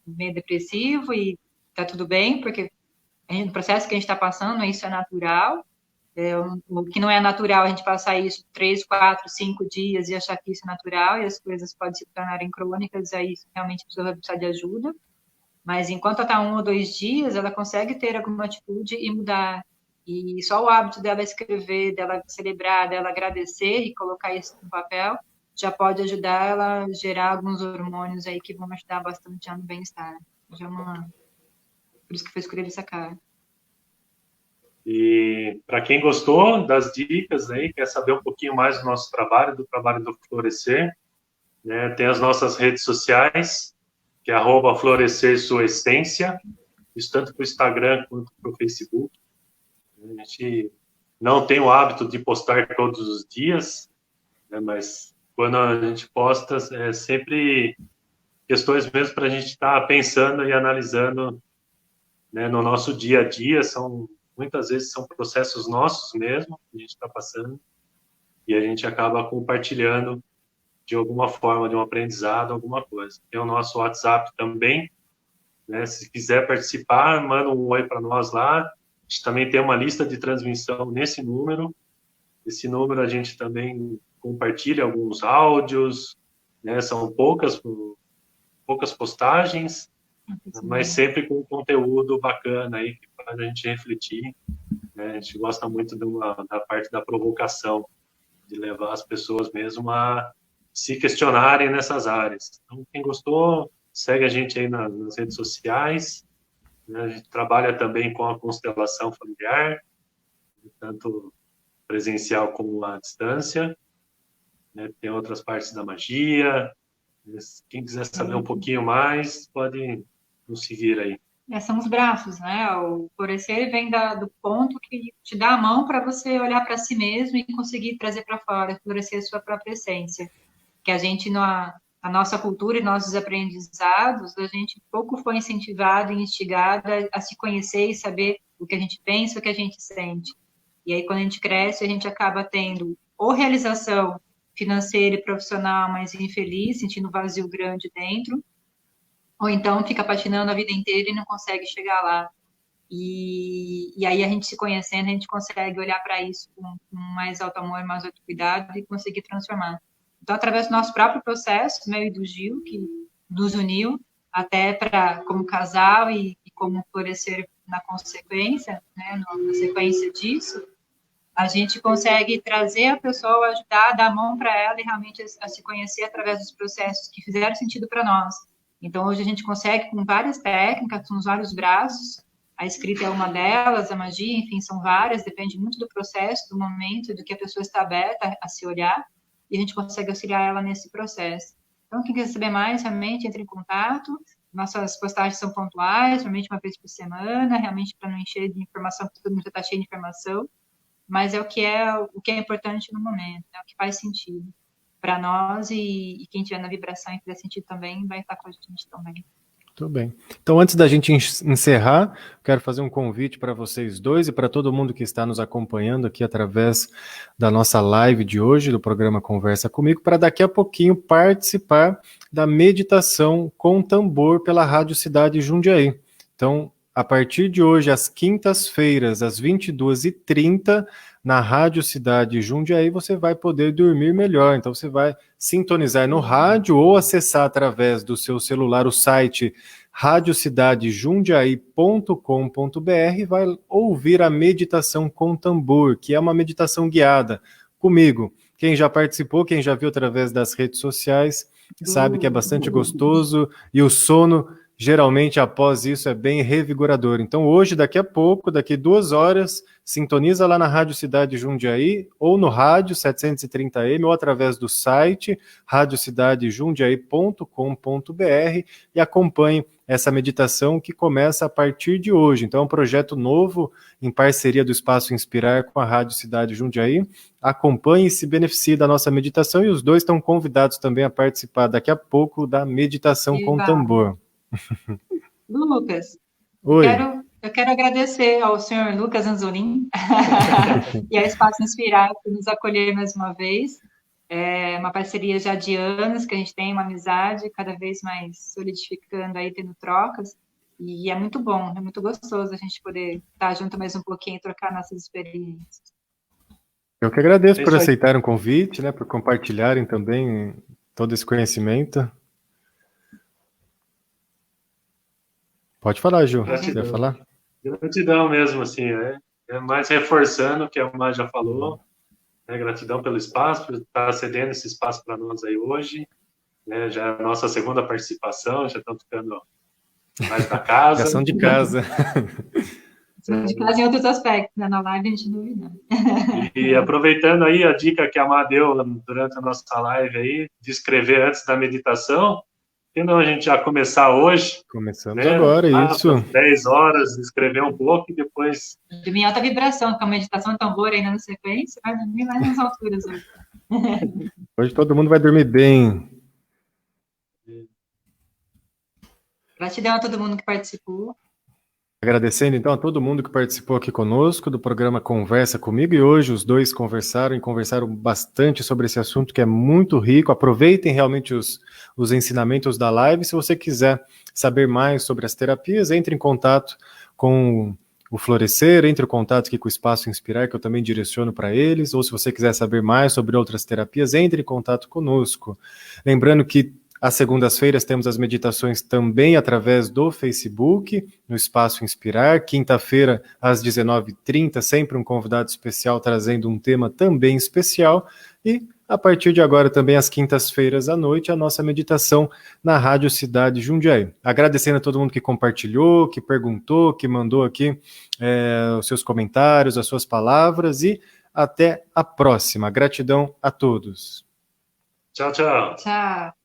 meio depressivo, e tá tudo bem, porque no processo que a gente está passando, isso é natural. O que não é natural, a gente passar isso 3, 4, 5 dias e achar que isso é natural, e as coisas podem se tornarem crônicas, aí realmente a pessoa vai precisar de ajuda. Mas enquanto ela está 1 ou 2 dias, ela consegue ter alguma atitude e mudar. E só o hábito dela escrever, dela celebrar, dela agradecer e colocar isso no papel, já pode ajudar ela a gerar alguns hormônios aí que vão ajudar bastante no bem-estar. Já Por isso que foi escolher essa carta. E para quem gostou das dicas aí, quer saber um pouquinho mais do nosso trabalho, do trabalho do Florescer, né, tem as nossas redes sociais, que é @florescersuaessência, isso tanto para o Instagram quanto para o Facebook. A gente não tem o hábito de postar todos os dias, né, mas quando a gente posta, é sempre questões mesmo para a gente estar pensando e analisando, né, no nosso dia a dia. Muitas vezes são processos nossos mesmo, que a gente está passando, e a gente acaba compartilhando de alguma forma, de um aprendizado, alguma coisa. Tem o nosso WhatsApp também, né? Se quiser participar, manda um oi para nós lá. A gente também tem uma lista de transmissão nesse número. Esse número a gente também compartilha alguns áudios, né? São poucas postagens, mas sempre com conteúdo bacana aí que faz a gente refletir, né? A gente gosta muito da parte da provocação, de levar as pessoas mesmo a se questionarem nessas áreas. Então, quem gostou, segue a gente aí nas redes sociais, né? A gente trabalha também com a constelação familiar, tanto presencial como à distância, né? Tem outras partes da magia. Quem quiser saber um pouquinho mais, pode nos seguir aí. São os braços, né? O florescer vem do ponto que te dá a mão para você olhar para si mesmo e conseguir trazer para fora, florescer a sua própria essência. Que a gente, na nossa cultura e nossos aprendizados, a gente pouco foi incentivado e instigado a se conhecer e saber o que a gente pensa, o que a gente sente. E aí, quando a gente cresce, a gente acaba tendo ou realização financeira e profissional, mas infeliz, sentindo um vazio grande dentro, ou então fica patinando a vida inteira e não consegue chegar lá. E aí a gente se conhecendo, a gente consegue olhar para isso com mais alto amor, mais autocuidado e conseguir transformar. Então, através do nosso próprio processo, meu e do Gil, que nos uniu até como casal e como florescer na consequência, né, na sequência disso, a gente consegue trazer a pessoa, ajudar, dar a mão para ela e realmente a se conhecer através dos processos que fizeram sentido para nós. Então, hoje a gente consegue, com várias técnicas, com os vários braços, a escrita é uma delas, a magia, enfim, são várias, depende muito do processo, do momento, do que a pessoa está aberta a se olhar, e a gente consegue auxiliar ela nesse processo. Então, quem quiser saber mais, realmente, entre em contato. Nossas postagens são pontuais, realmente 1 vez por semana, realmente para não encher de informação, porque todo mundo já está cheio de informação, mas é o que é importante no momento, é o que faz sentido para nós, e quem tiver na vibração e fizer sentido também, vai estar com a gente também. Muito bem. Então, antes da gente encerrar, quero fazer um convite para vocês dois e para todo mundo que está nos acompanhando aqui através da nossa live de hoje, do programa Conversa Comigo, para daqui a pouquinho participar da meditação com tambor pela Rádio Cidade Jundiaí. Então, a partir de hoje, às quintas-feiras, às 22h30, na Rádio Cidade Jundiaí, você vai poder dormir melhor. Então, você vai sintonizar no rádio ou acessar através do seu celular o site radiocidadejundiaí.com.br e vai ouvir a meditação com tambor, que é uma meditação guiada comigo. Quem já participou, quem já viu através das redes sociais, sabe que é bastante gostoso e o sono geralmente após isso é bem revigorador. Então hoje, daqui a pouco, daqui 2 horas, sintoniza lá na Rádio Cidade Jundiaí, ou no rádio 730M, ou através do site radiocidadejundiaí.com.br e acompanhe essa meditação que começa a partir de hoje. Então é um projeto novo em parceria do Espaço Inspirar com a Rádio Cidade Jundiaí. Acompanhe e se beneficie da nossa meditação, e os dois estão convidados também a participar daqui a pouco da meditação com tambor. Lucas, Oi. eu quero agradecer ao senhor Lucas Anzolin e ao Espaço Inspirar por nos acolher mais uma vez. É uma parceria já de anos que a gente tem, uma amizade cada vez mais solidificando aí, tendo trocas, e é muito bom, é muito gostoso a gente poder estar junto mais um pouquinho e trocar nossas experiências. Eu que agradeço por aceitarem o convite, né, por compartilharem também todo esse conhecimento. Pode falar, Ju. Você quer falar? Gratidão mesmo, assim, é mais reforçando o que a Má já falou. Gratidão pelo espaço, por estar cedendo esse espaço para nós aí hoje. Já é a nossa segunda participação, já estamos ficando mais da casa. Já são de casa. São de casa em outros aspectos, né? Na live a gente não viu, não. E aproveitando aí a dica que a Má deu durante a nossa live aí, de escrever antes da meditação, que não a gente já começar hoje. Começamos agora, isso. 10 horas, escrever um pouco e depois... Dormir em alta vibração, com a meditação tambor ainda na sequência, vai dormir lá nas alturas hoje. Hoje todo mundo vai dormir bem. Gratidão a todo mundo que participou. Agradecendo, então, a todo mundo que participou aqui conosco do programa Conversa Comigo, e hoje os dois conversaram bastante sobre esse assunto que é muito rico. Aproveitem realmente os ensinamentos da live. Se você quiser saber mais sobre as terapias, entre em contato com o Florescer, entre em contato aqui com o Espaço Inspirar, que eu também direciono para eles, ou se você quiser saber mais sobre outras terapias, entre em contato conosco. Lembrando que às segundas-feiras temos as meditações também através do Facebook, no Espaço Inspirar. Quinta-feira, às 19h30, sempre um convidado especial trazendo um tema também especial. E, a partir de agora, também às quintas-feiras à noite, a nossa meditação na Rádio Cidade Jundiaí. Agradecendo a todo mundo que compartilhou, que perguntou, que mandou aqui os seus comentários, as suas palavras, e até a próxima. Gratidão a todos. Tchau, tchau. Tchau.